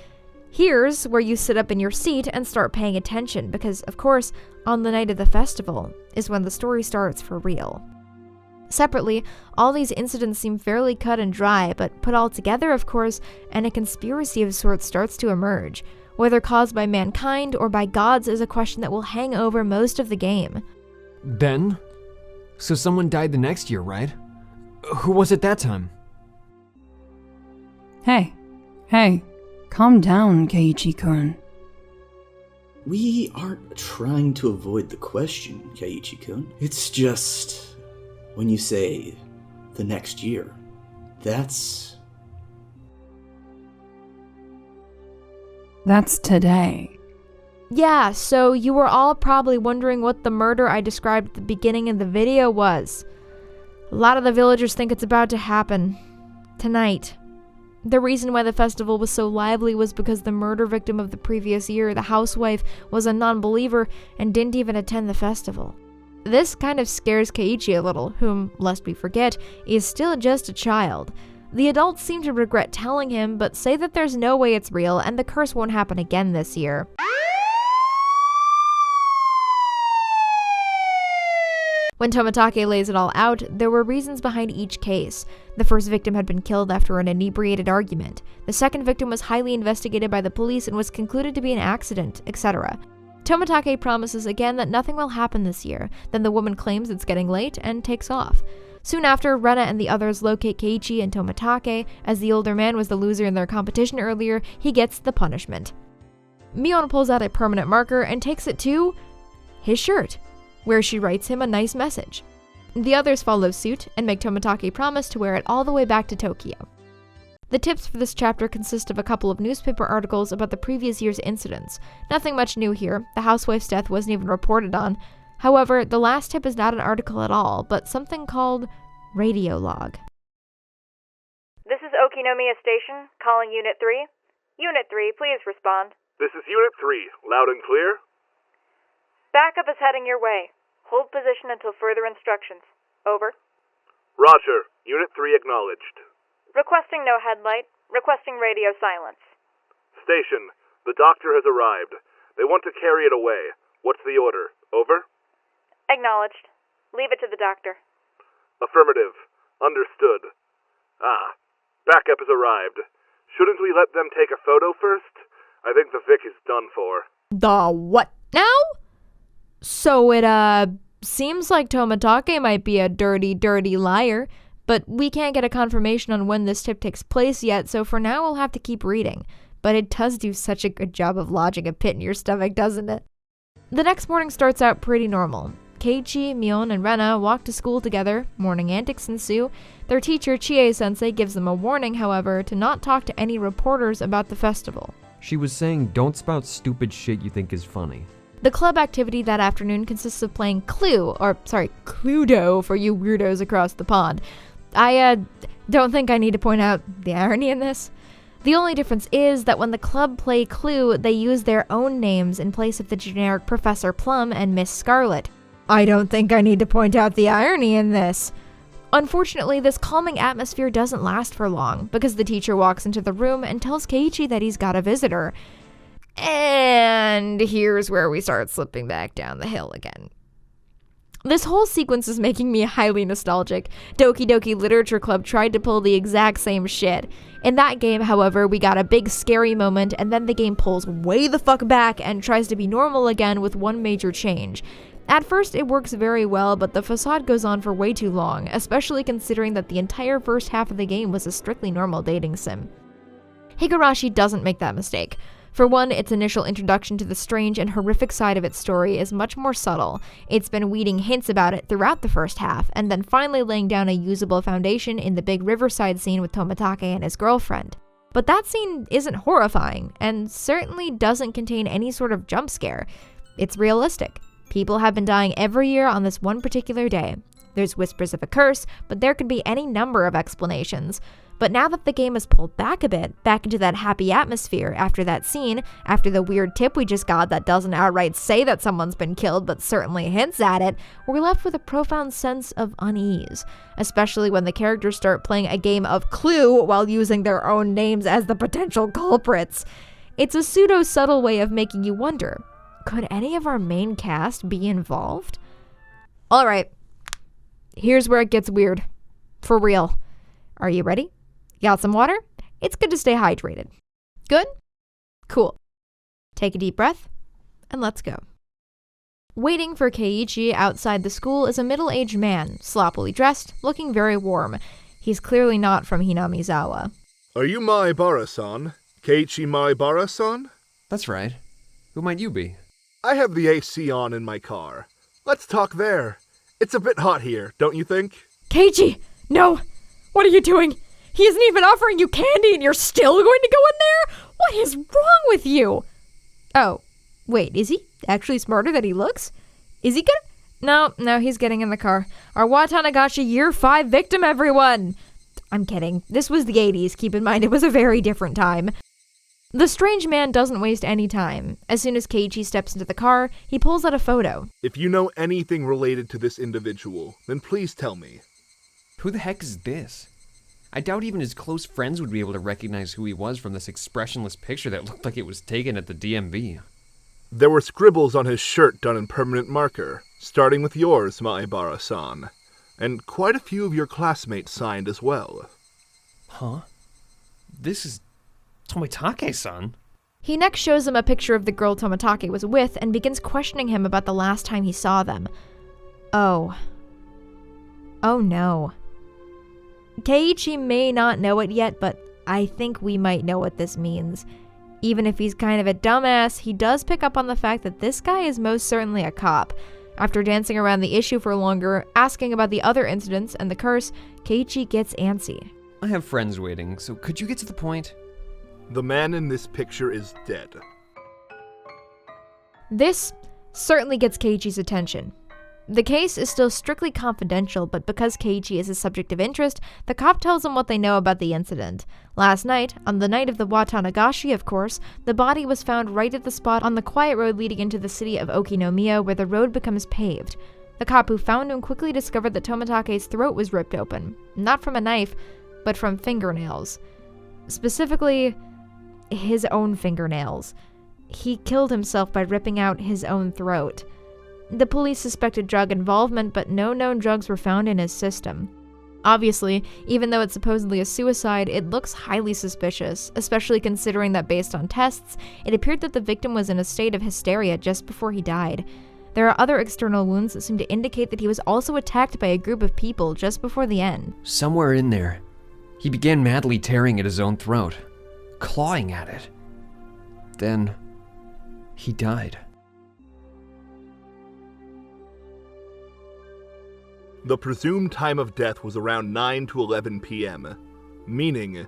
Here's where you sit up in your seat and start paying attention because, of course, on the night of the festival is when the story starts for real. Separately, all these incidents seem fairly cut and dry, but put all together, of course, and a conspiracy of sorts starts to emerge. Whether caused by mankind or by gods is a question that will hang over most of the game. Then? So someone died the next year, right? Who was it that time? Hey, calm down, Keiichi-kun. We aren't trying to avoid the question, Keiichi-kun. It's just, when you say the next year, that's today. Yeah, so you were all probably wondering what the murder I described at the beginning of the video was. A lot of the villagers think it's about to happen. Tonight. The reason why the festival was so lively was because the murder victim of the previous year, the housewife, was a non-believer and didn't even attend the festival. This kind of scares Keiichi a little, whom, lest we forget, is still just a child. The adults seem to regret telling him, but say that there's no way it's real and the curse won't happen again this year. When Tomitake lays it all out, there were reasons behind each case. The first victim had been killed after an inebriated argument. The second victim was highly investigated by the police and was concluded to be an accident, etc. Tomitake promises again that nothing will happen this year. Then the woman claims it's getting late and takes off. Soon after, Rena and the others locate Keiichi and Tomitake. As the older man was the loser in their competition earlier, he gets the punishment. Mion pulls out a permanent marker and takes it to his shirt, where she writes him a nice message. The others follow suit and make Tomitake promise to wear it all the way back to Tokyo. The tips for this chapter consist of a couple of newspaper articles about the previous year's incidents. Nothing much new here. The housewife's death wasn't even reported on. However, the last tip is not an article at all, but something called radio log. This is Okinomiya Station, calling Unit 3. Unit 3, please respond. This is Unit 3, loud and clear. Backup is heading your way. Hold position until further instructions. Over. Roger. Unit 3 acknowledged. Requesting no headlight. Requesting radio silence. Station. The doctor has arrived. They want to carry it away. What's the order? Over? Acknowledged. Leave it to the doctor. Affirmative. Understood. Backup has arrived. Shouldn't we let them take a photo first? I think the Vic is done for. The what now? So it, seems like Tomitake might be a dirty, dirty liar, but we can't get a confirmation on when this tip takes place yet, so for now we'll have to keep reading. But it does do such a good job of lodging a pit in your stomach, doesn't it? The next morning starts out pretty normal. Keiichi, Mion, and Rena walk to school together, morning antics ensue. Their teacher, Chie-sensei, gives them a warning, however, to not talk to any reporters about the festival. She was saying, don't spout stupid shit you think is funny. The club activity that afternoon consists of playing Cluedo for you weirdos across the pond. I don't think I need to point out the irony in this. The only difference is that when the club play Clue, they use their own names in place of the generic Professor Plum and Miss Scarlet. I don't think I need to point out the irony in this. Unfortunately, this calming atmosphere doesn't last for long, because the teacher walks into the room and tells Keiichi that he's got a visitor. And here's where we start slipping back down the hill again. This whole sequence is making me highly nostalgic. Doki Doki Literature Club tried to pull the exact same shit. In that game, however, we got a big scary moment, and then the game pulls way the fuck back and tries to be normal again with one major change. At first, it works very well, but the facade goes on for way too long, especially considering that the entire first half of the game was a strictly normal dating sim. Higurashi doesn't make that mistake. For one, its initial introduction to the strange and horrific side of its story is much more subtle. It's been weeding hints about it throughout the first half, and then finally laying down a usable foundation in the big riverside scene with Tomitake and his girlfriend. But that scene isn't horrifying, and certainly doesn't contain any sort of jump scare. It's realistic. People have been dying every year on this one particular day. There's whispers of a curse, but there could be any number of explanations. But now that the game is pulled back a bit, back into that happy atmosphere after that scene, after the weird tip we just got that doesn't outright say that someone's been killed but certainly hints at it, we're left with a profound sense of unease, especially when the characters start playing a game of Clue while using their own names as the potential culprits. It's a pseudo-subtle way of making you wonder, could any of our main cast be involved? Alright, here's where it gets weird. For real. Are you ready? Got some water? It's good to stay hydrated. Good? Cool. Take a deep breath, and let's go. Waiting for Keiichi outside the school is a middle-aged man, sloppily dressed, looking very warm. He's clearly not from Hinamizawa. Are you Maibara-san? Keiichi Maibara-san? That's right. Who might you be? I have the AC on in my car. Let's talk there. It's a bit hot here, don't you think? Keiichi! No! What are you doing? He isn't even offering you candy and you're still going to go in there? What is wrong with you? Oh, wait, is he actually smarter than he looks? Is he gonna... No, he's getting in the car. Our Watanagashi Year 5 victim, everyone! I'm kidding. This was the 80s, keep in mind it was a very different time. The strange man doesn't waste any time. As soon as Keiichi steps into the car, he pulls out a photo. If you know anything related to this individual, then please tell me. Who the heck is this? I doubt even his close friends would be able to recognize who he was from this expressionless picture that looked like it was taken at the DMV. There were scribbles on his shirt done in permanent marker, starting with yours, Maibara-san. And quite a few of your classmates signed as well. Huh? This is Tomitake-san? He next shows him a picture of the girl Tomitake was with and begins questioning him about the last time he saw them. Oh no. Keiichi may not know it yet, but I think we might know what this means. Even if he's kind of a dumbass, he does pick up on the fact that this guy is most certainly a cop. After dancing around the issue for longer, asking about the other incidents and the curse, Keiichi gets antsy. I have friends waiting, so could you get to the point? The man in this picture is dead. This certainly gets Keiichi's attention. The case is still strictly confidential, but because Keiichi is a subject of interest, the cop tells him what they know about the incident. Last night, on the night of the Watanagashi, of course, the body was found right at the spot on the quiet road leading into the city of Okinomiya where the road becomes paved. The cop who found him quickly discovered that Tomitake's throat was ripped open, not from a knife, but from fingernails. Specifically, his own fingernails. He killed himself by ripping out his own throat. The police suspected drug involvement, but no known drugs were found in his system. Obviously, even though it's supposedly a suicide, it looks highly suspicious, especially considering that based on tests, it appeared that the victim was in a state of hysteria just before he died. There are other external wounds that seem to indicate that he was also attacked by a group of people just before the end. Somewhere in there, he began madly tearing at his own throat, clawing at it. Then, he died. The presumed time of death was around 9 to 11 p.m., meaning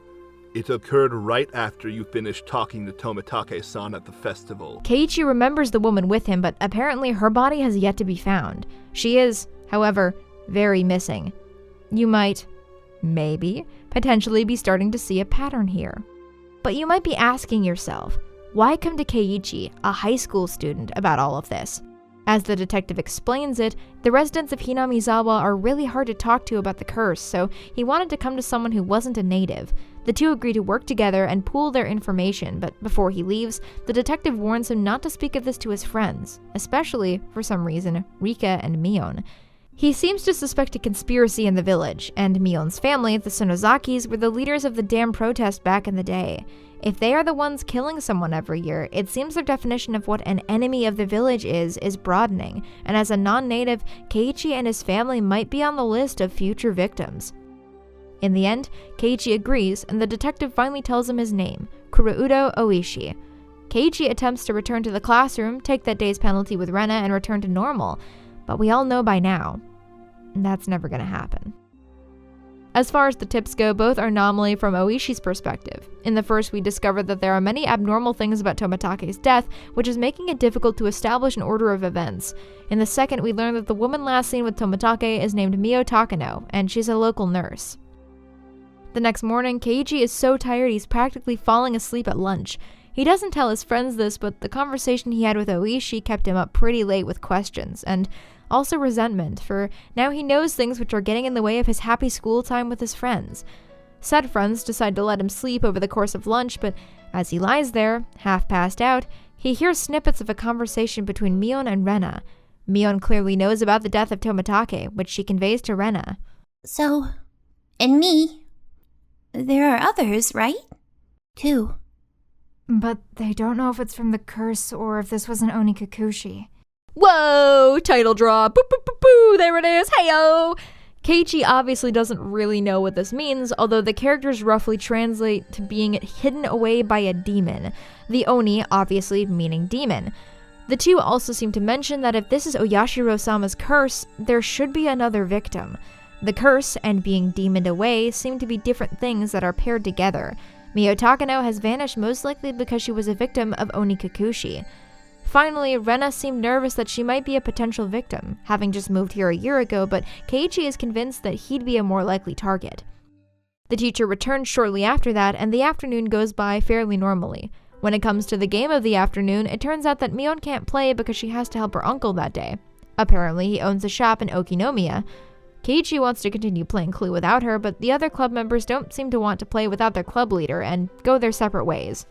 it occurred right after you finished talking to Tomitake-san at the festival. Keiichi remembers the woman with him, but apparently her body has yet to be found. She is, however, very missing. You might, maybe, potentially be starting to see a pattern here. But you might be asking yourself, why come to Keiichi, a high school student, about all of this? As the detective explains it, the residents of Hinamizawa are really hard to talk to about the curse, so he wanted to come to someone who wasn't a native. The two agree to work together and pool their information, but before he leaves, the detective warns him not to speak of this to his friends, especially, for some reason, Rika and Mion. He seems to suspect a conspiracy in the village, and Mion's family, the Sonozakis, were the leaders of the dam protest back in the day. If they are the ones killing someone every year, it seems their definition of what an enemy of the village is broadening, and as a non-native, Keiichi and his family might be on the list of future victims. In the end, Keiichi agrees, and the detective finally tells him his name, Kuroudo Oishi. Keiichi attempts to return to the classroom, take that day's penalty with Rena, and return to normal, but we all know by now, that's never gonna happen. As far as the tips go, both are nominally from Oishi's perspective. In the first, we discover that there are many abnormal things about Tomitake's death, which is making it difficult to establish an order of events. In the second, we learn that the woman last seen with Tomitake is named Mio Takano, and she's a local nurse. The next morning, Keiichi is so tired he's practically falling asleep at lunch. He doesn't tell his friends this, but the conversation he had with Oishi kept him up pretty late with questions, and also resentment, for now he knows things which are getting in the way of his happy school time with his friends. Said friends decide to let him sleep over the course of lunch, but as he lies there, half passed out, he hears snippets of a conversation between Mion and Rena. Mion clearly knows about the death of Tomitake, which she conveys to Rena. So, and me. There are others, right? 2. But they don't know if it's from the curse or if this was an Onikakushi. Whoa! Title drop! Boo, boo, boo, boo! There it is! Heyo! Keiichi obviously doesn't really know what this means, although the characters roughly translate to being hidden away by a demon. The Oni obviously meaning demon. The two also seem to mention that if this is Oyashiro-sama's curse, there should be another victim. The curse and being demoned away seem to be different things that are paired together. Mio Takano has vanished most likely because she was a victim of Onikakushi. Finally, Rena seemed nervous that she might be a potential victim, having just moved here a year ago, but Keiichi is convinced that he'd be a more likely target. The teacher returns shortly after that, and the afternoon goes by fairly normally. When it comes to the game of the afternoon, it turns out that Mion can't play because she has to help her uncle that day. Apparently, he owns a shop in Okinomiya. Keiichi wants to continue playing Clue without her, but the other club members don't seem to want to play without their club leader and go their separate ways.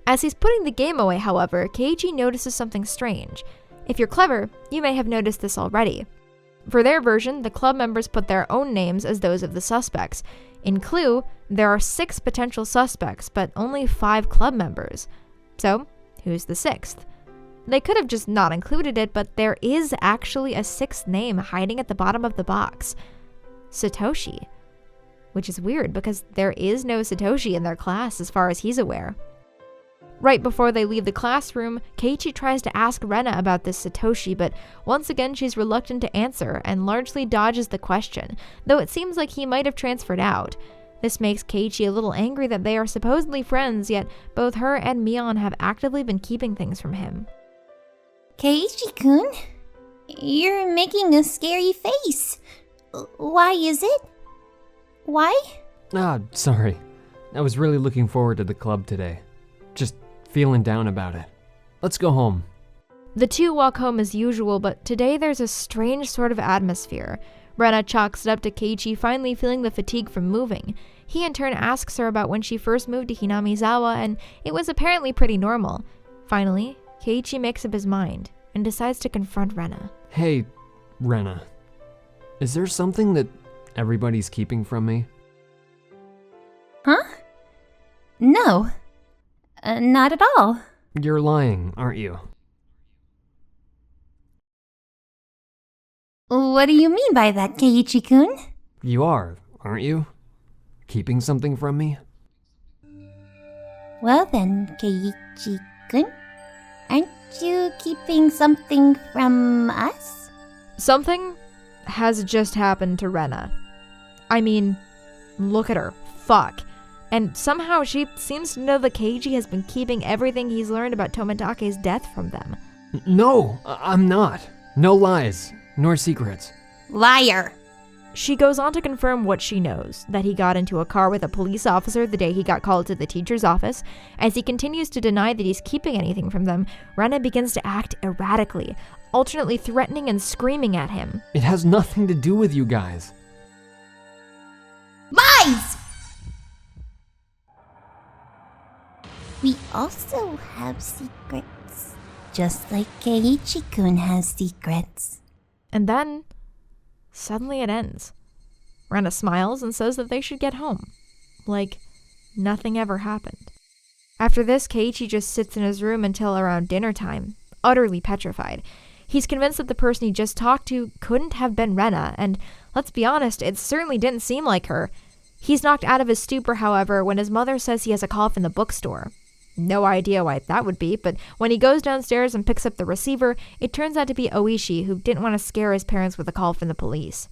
As he's putting the game away, however, Keiichi notices something strange. If you're clever, you may have noticed this already. For their version, the club members put their own names as those of the suspects. In Clue, there are 6 potential suspects, but only 5 club members. So, who's the 6th? They could have just not included it, but there is actually a 6th name hiding at the bottom of the box. Satoshi. Which is weird because there is no Satoshi in their class as far as he's aware. Right before they leave the classroom, Keiichi tries to ask Rena about this Satoshi, but once again she's reluctant to answer and largely dodges the question, though it seems like he might have transferred out. This makes Keiichi a little angry that they are supposedly friends, yet both her and Mion have actively been keeping things from him. Keiichi-kun, you're making a scary face. Why is it? Why? Sorry. I was really looking forward to the club today. Just feeling down about it. Let's go home. The two walk home as usual, but today there's a strange sort of atmosphere. Rena chalks it up to Keiichi finally feeling the fatigue from moving. He in turn asks her about when she first moved to Hinamizawa, and it was apparently pretty normal. Finally, Keiichi makes up his mind and decides to confront Rena. Hey, Rena. Is there something that everybody's keeping from me? Huh? No. Not at all. You're lying, aren't you? What do you mean by that, Keiichi-kun? You are, aren't you? Keeping something from me? Well then, Keiichi-kun, aren't you keeping something from us? Something has just happened to Rena. I mean, look at her. Fuck. And somehow she seems to know that Keiichi has been keeping everything he's learned about Tomitake's death from them. No, I'm not. No lies, nor secrets. Liar! She goes on to confirm what she knows, that he got into a car with a police officer the day he got called to the teacher's office. As he continues to deny that he's keeping anything from them, Rena begins to act erratically, alternately threatening and screaming at him. It has nothing to do with you guys. Lies! We also have secrets, just like Keiichi-kun has secrets. And then, suddenly it ends. Rena smiles and says that they should get home. Like, nothing ever happened. After this, Keiichi just sits in his room until around dinner time, utterly petrified. He's convinced that the person he just talked to couldn't have been Rena, and let's be honest, it certainly didn't seem like her. He's knocked out of his stupor, however, when his mother says he has a call from the bookstore. No idea why that would be, but when he goes downstairs and picks up the receiver, it turns out to be Oishi, who didn't want to scare his parents with a call from the police.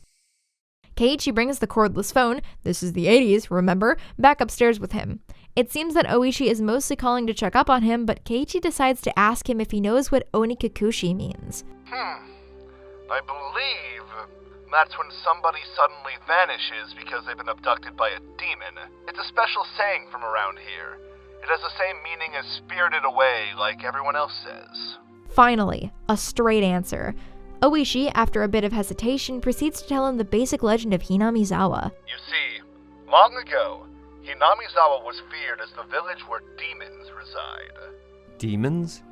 Keiichi brings the cordless phone, this is the 80s, remember, back upstairs with him. It seems that Oishi is mostly calling to check up on him, but Keiichi decides to ask him if he knows what Onikakushi means. I believe that's when somebody suddenly vanishes because they've been abducted by a demon. It's a special saying from around here. It has the same meaning as spirited away, like everyone else says. Finally, a straight answer. Oishi, after a bit of hesitation, proceeds to tell him the basic legend of Hinamizawa. You see, Long ago, Hinamizawa was feared as the village where demons reside. Demons?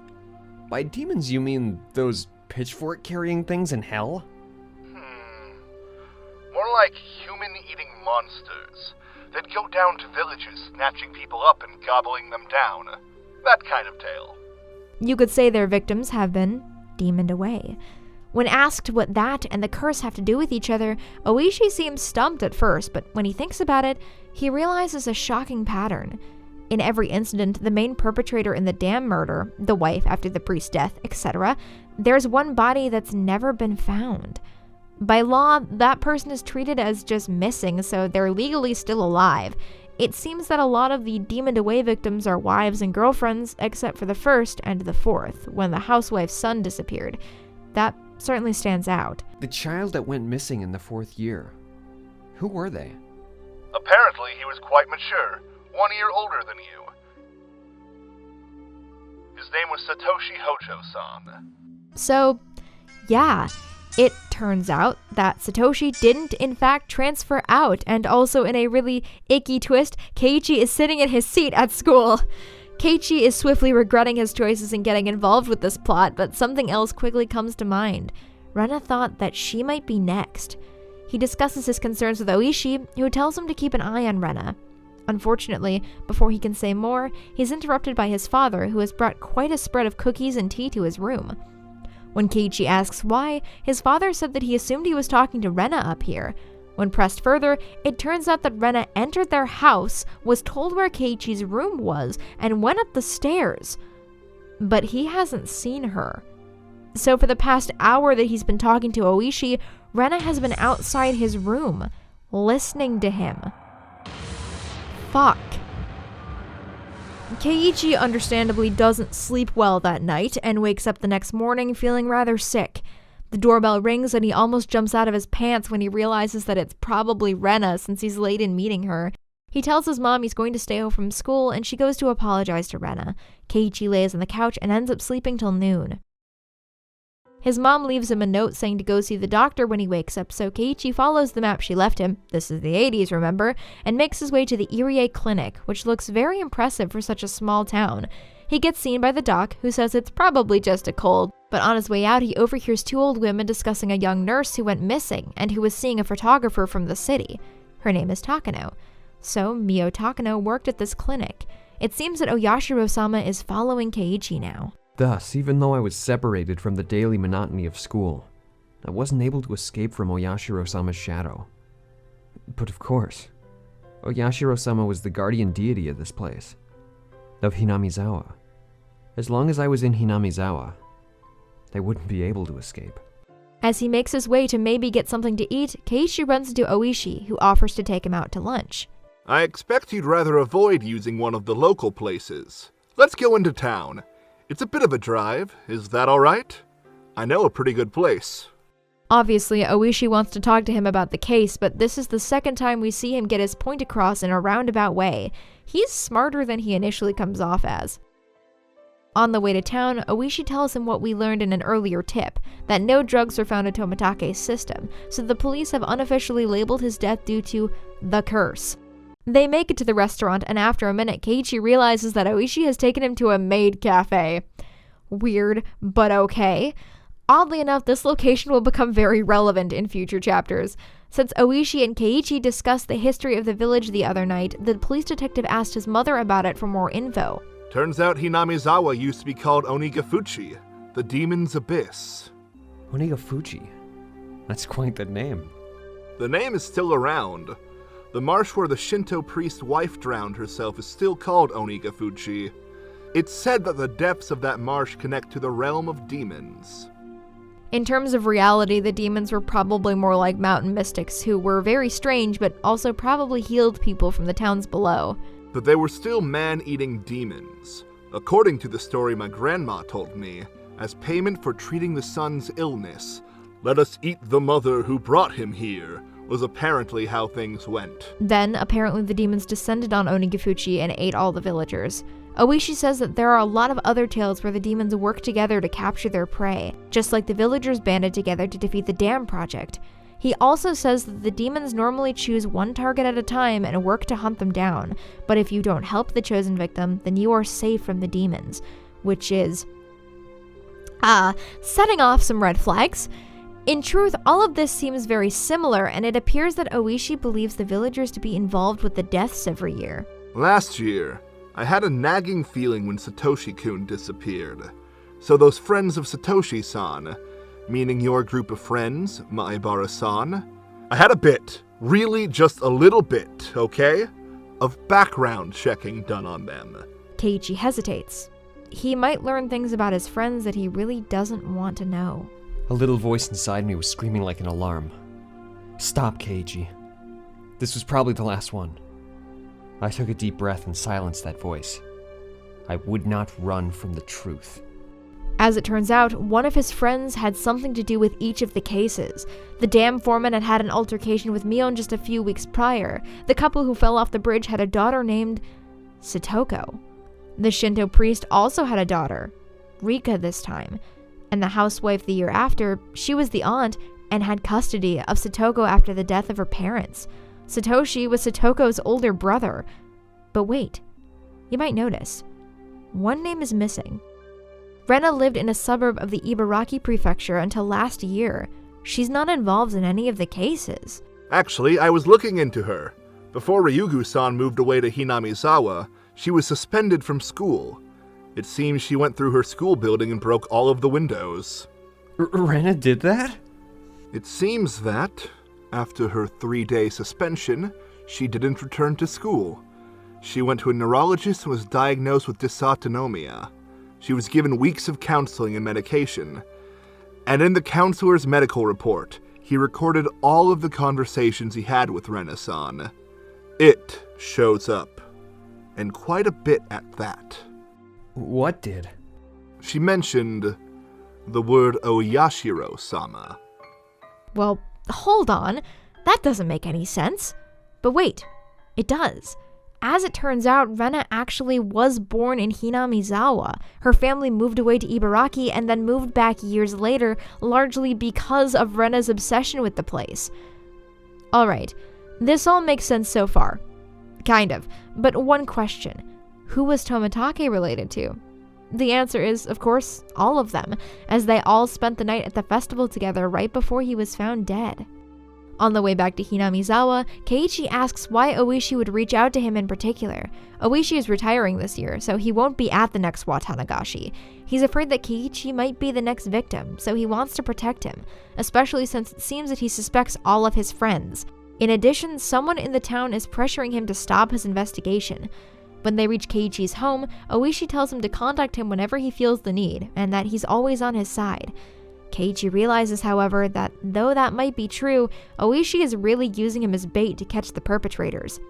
By demons you mean those pitchfork-carrying things in hell? More like human-eating monsters. They'd go down to villages, snatching people up and gobbling them down. That kind of tale. You could say their victims have been demoned away. When asked what that and the curse have to do with each other, Oishi seems stumped at first, but when he thinks about it, he realizes a shocking pattern. In every incident, the main perpetrator in the dam murder, the wife after the priest's death, etc., there's one body that's never been found. By law, that person is treated as just missing, so they're legally still alive. It seems that a lot of the demoned away victims are wives and girlfriends, except for the first and the fourth, when the housewife's son disappeared. That certainly stands out. The child that went missing in the 4th year. Who were they? Apparently, he was quite mature, 1 year older than you. His name was Satoshi Hojo-san. So, yeah, it turns out that Satoshi didn't in fact transfer out, and also in a really icky twist, Keiichi is sitting in his seat at school. Keiichi is swiftly regretting his choices in getting involved with this plot, but something else quickly comes to mind. Rena thought that she might be next. He discusses his concerns with Oishi, who tells him to keep an eye on Rena. Unfortunately, before he can say more, he's interrupted by his father, who has brought quite a spread of cookies and tea to his room. When Keiichi asks why, his father said that he assumed he was talking to Rena up here. When pressed further, it turns out that Rena entered their house, was told where Keiichi's room was, and went up the stairs. But he hasn't seen her. So for the past hour that he's been talking to Oishi, Rena has been outside his room, listening to him. Fuck. Keiichi understandably doesn't sleep well that night and wakes up the next morning feeling rather sick. The doorbell rings and he almost jumps out of his pants when he realizes that it's probably Rena since he's late in meeting her. He tells his mom he's going to stay home from school and she goes to apologize to Rena. Keiichi lays on the couch and ends up sleeping till noon. His mom leaves him a note saying to go see the doctor when he wakes up, so Keiichi follows the map she left him, this is the 80s remember, and makes his way to the Irie Clinic, which looks very impressive for such a small town. He gets seen by the doc, who says it's probably just a cold, but on his way out he overhears 2 old women discussing a young nurse who went missing and who was seeing a photographer from the city. Her name is Takano. So Mio Takano worked at this clinic. It seems that Oyashiro-sama is following Keiichi now. Thus, even though I was separated from the daily monotony of school, I wasn't able to escape from Oyashiro-sama's shadow. But of course, Oyashiro-sama was the guardian deity of this place, of Hinamizawa. As long as I was in Hinamizawa, I wouldn't be able to escape. As he makes his way to maybe get something to eat, Keiichi runs into Oishi, who offers to take him out to lunch. I expect you'd rather avoid using one of the local places. Let's go into town. It's a bit of a drive, is that alright? I know a pretty good place. Obviously, Oishi wants to talk to him about the case, but this is the second time we see him get his point across in a roundabout way. He's smarter than he initially comes off as. On the way to town, Oishi tells him what we learned in an earlier tip, that no drugs were found in Tomatake's system, so the police have unofficially labeled his death due to the curse. They make it to the restaurant, and after a minute, Keiichi realizes that Oishi has taken him to a maid cafe. Weird, but okay. Oddly enough, this location will become very relevant in future chapters. Since Oishi and Keiichi discussed the history of the village the other night, the police detective asked his mother about it for more info. Turns out Hinamizawa used to be called Onigafuchi, the Demon's Abyss. Onigafuchi? That's quite the name. The name is still around. The marsh where the Shinto priest's wife drowned herself is still called Onigafuchi. It's said that the depths of that marsh connect to the realm of demons. In terms of reality, the demons were probably more like mountain mystics who were very strange but also probably healed people from the towns below. But they were still man-eating demons, according to the story my grandma told me, as payment for treating the son's illness. Let us eat the mother who brought him here, was apparently how things went. Then, apparently the demons descended on Onigafuchi and ate all the villagers. Oishi says that there are a lot of other tales where the demons work together to capture their prey, just like the villagers banded together to defeat the dam project. He also says that the demons normally choose one target at a time and work to hunt them down, but if you don't help the chosen victim, then you are safe from the demons, which is setting off some red flags. In truth, all of this seems very similar, and it appears that Oishi believes the villagers to be involved with the deaths every year. Last year, I had a nagging feeling when Satoshi-kun disappeared. So those friends of Satoshi-san, meaning your group of friends, Maibara-san, I had a bit, really just a little bit, okay, of background checking done on them. Keiichi hesitates. He might learn things about his friends that he really doesn't want to know. A little voice inside me was screaming like an alarm. Stop, Keiichi. This was probably the last one. I took a deep breath and silenced that voice. I would not run from the truth. As it turns out, one of his friends had something to do with each of the cases. The dam foreman had had an altercation with Mion just a few weeks prior. The couple who fell off the bridge had a daughter named Satoko. The Shinto priest also had a daughter, Rika this time. And the housewife the year after, she was the aunt and had custody of Satoko after the death of her parents. Satoshi was Satoko's older brother. But wait, you might notice, one name is missing. Rena lived in a suburb of the Ibaraki prefecture until last year. She's not involved in any of the cases. Actually, I was looking into her. Before Ryugu-san moved away to Hinamizawa, she was suspended from school. It seems she went through her school building and broke all of the windows. Rena did that? It seems that, after her 3-day suspension, she didn't return to school. She went to a neurologist and was diagnosed with dysautonomia. She was given weeks of counseling and medication. And in the counselor's medical report, he recorded all of the conversations he had with Rena-san. It shows up. And quite a bit at that. What did? She mentioned the word Oyashiro-sama. Well, hold on. That doesn't make any sense. But wait, it does. As it turns out, Rena actually was born in Hinamizawa. Her family moved away to Ibaraki and then moved back years later, largely because of Rena's obsession with the place. Alright, this all makes sense so far. Kind of. But one question. Who was Tomitake related to? The answer is, of course, all of them, as they all spent the night at the festival together right before he was found dead. On the way back to Hinamizawa, Keiichi asks why Oishi would reach out to him in particular. Oishi is retiring this year, so he won't be at the next Watanagashi. He's afraid that Keiichi might be the next victim, so he wants to protect him, especially since it seems that he suspects all of his friends. In addition, someone in the town is pressuring him to stop his investigation. When they reach Keiichi's home, Oishi tells him to contact him whenever he feels the need, and that he's always on his side. Keiichi realizes, however, that though that might be true, Oishi is really using him as bait to catch the perpetrators.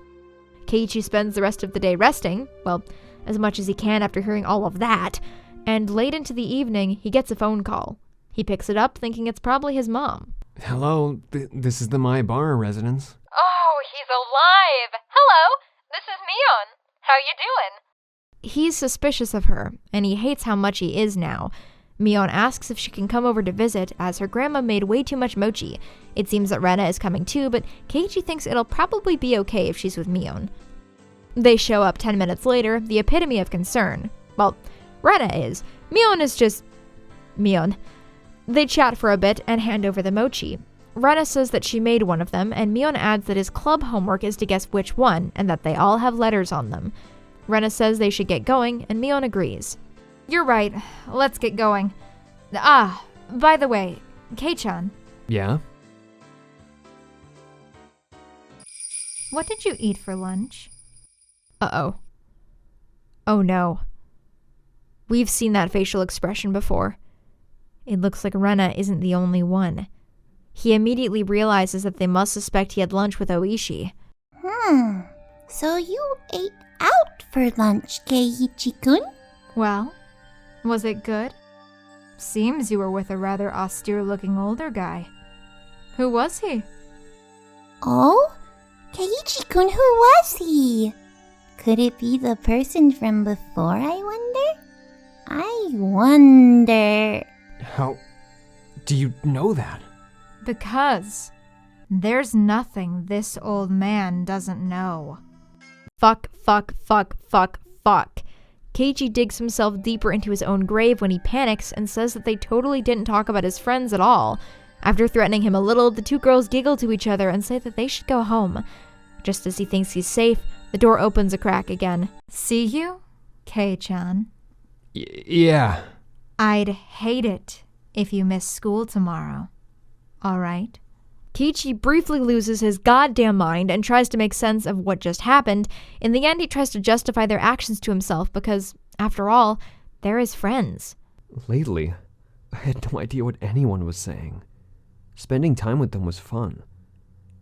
Keiichi spends the rest of the day resting, well, as much as he can after hearing all of that, and late into the evening, he gets a phone call. He picks it up, thinking it's probably his mom. Hello, this is the Maibara residence. Oh, he's alive! Hello, this is Mion. How you doing? He's suspicious of her, and he hates how much he is now. Mion asks if she can come over to visit, as her grandma made way too much mochi. It seems that Rena is coming too, but Keiichi thinks it'll probably be okay if she's with Mion. They show up 10 minutes later, the epitome of concern. Well, Rena is. Mion is just... Mion. They chat for a bit and hand over the mochi. Rena says that she made one of them, and Mion adds that his club homework is to guess which one, and that they all have letters on them. Rena says they should get going, and Mion agrees. You're right. Let's get going. Ah, by the way, Kei-chan. Yeah? What did you eat for lunch? Uh-oh. Oh no. We've seen that facial expression before. It looks like Rena isn't the only one. He immediately realizes that they must suspect he had lunch with Oishi. So you ate out for lunch, Keiichi-kun? Well, was it good? Seems you were with a rather austere-looking older guy. Who was he? Oh? Keiichi-kun, who was he? Could it be the person from before, I wonder? How do you know that? Because There's nothing this old man doesn't know. Fuck, fuck, fuck, fuck, fuck. Keiichi digs himself deeper into his own grave when he panics and says that they totally didn't talk about his friends at all. After threatening him a little, the two girls giggle to each other and say that they should go home. Just as he thinks he's safe, the door opens a crack again. See you, Kei-chan? Yeah. I'd hate it if you miss school tomorrow. All right? Keiichi briefly loses his goddamn mind and tries to make sense of what just happened. In the end, he tries to justify their actions to himself because, after all, they're his friends. Lately, I had no idea what anyone was saying. Spending time with them was fun.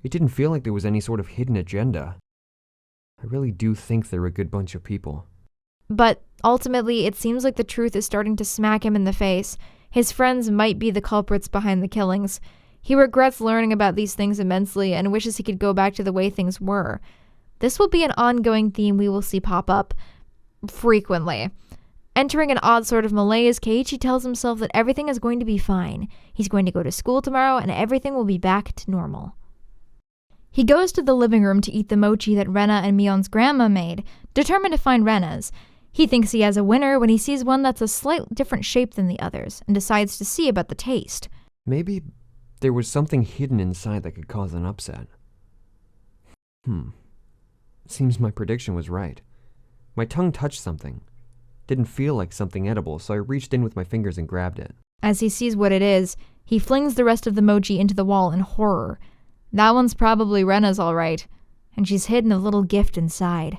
It didn't feel like there was any sort of hidden agenda. I really do think they're a good bunch of people. But ultimately, it seems like the truth is starting to smack him in the face. His friends might be the culprits behind the killings. He regrets learning about these things immensely and wishes he could go back to the way things were. This will be an ongoing theme we will see pop up frequently. Entering an odd sort of malaise, Keiichi tells himself that everything is going to be fine. He's going to go to school tomorrow and everything will be back to normal. He goes to the living room to eat the mochi that Rena and Mion's grandma made, determined to find Rena's. He thinks he has a winner when he sees one that's a slightly different shape than the others and decides to see about the taste. Maybe there was something hidden inside that could cause an upset. Seems my prediction was right. My tongue touched something. Didn't feel like something edible, so I reached in with my fingers and grabbed it. As he sees what it is, he flings the rest of the mochi into the wall in horror. That one's probably Rena's all right, and she's hidden a little gift inside.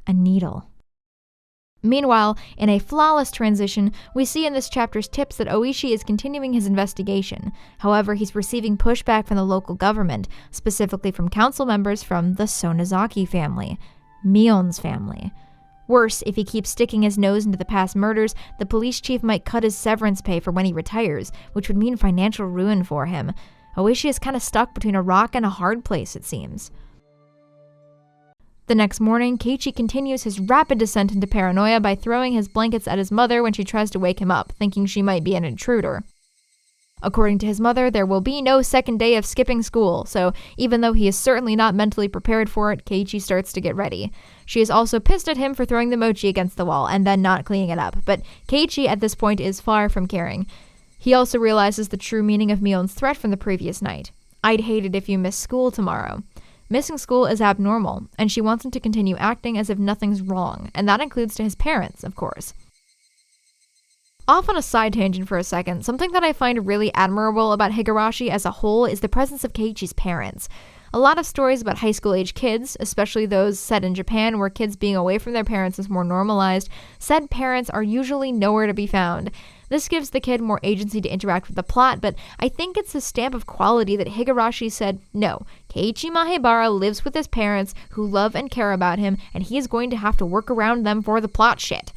A needle. Meanwhile, in a flawless transition, we see in this chapter's tips that Oishi is continuing his investigation. However, he's receiving pushback from the local government, specifically from council members from the Sonozaki family, Mion's family. Worse, if he keeps sticking his nose into the past murders, the police chief might cut his severance pay for when he retires, which would mean financial ruin for him. Oishi is kind of stuck between a rock and a hard place, it seems. The next morning, Keiichi continues his rapid descent into paranoia by throwing his blankets at his mother when she tries to wake him up, thinking she might be an intruder. According to his mother, there will be no second day of skipping school, so even though he is certainly not mentally prepared for it, Keiichi starts to get ready. She is also pissed at him for throwing the mochi against the wall and then not cleaning it up, but Keiichi at this point is far from caring. He also realizes the true meaning of Mion's threat from the previous night. I'd hate it if you miss school tomorrow. Missing school is abnormal, and she wants him to continue acting as if nothing's wrong, and that includes to his parents, of course. Off on a side tangent for a second, something that I find really admirable about Higurashi as a whole is the presence of Keiichi's parents. A lot of stories about high school-age kids, especially those set in Japan where kids being away from their parents is more normalized, said parents are usually nowhere to be found. This gives the kid more agency to interact with the plot, but I think it's a stamp of quality that Higurashi said, no, Keiichi Maebara lives with his parents who love and care about him, and he is going to have to work around them for the plot shit.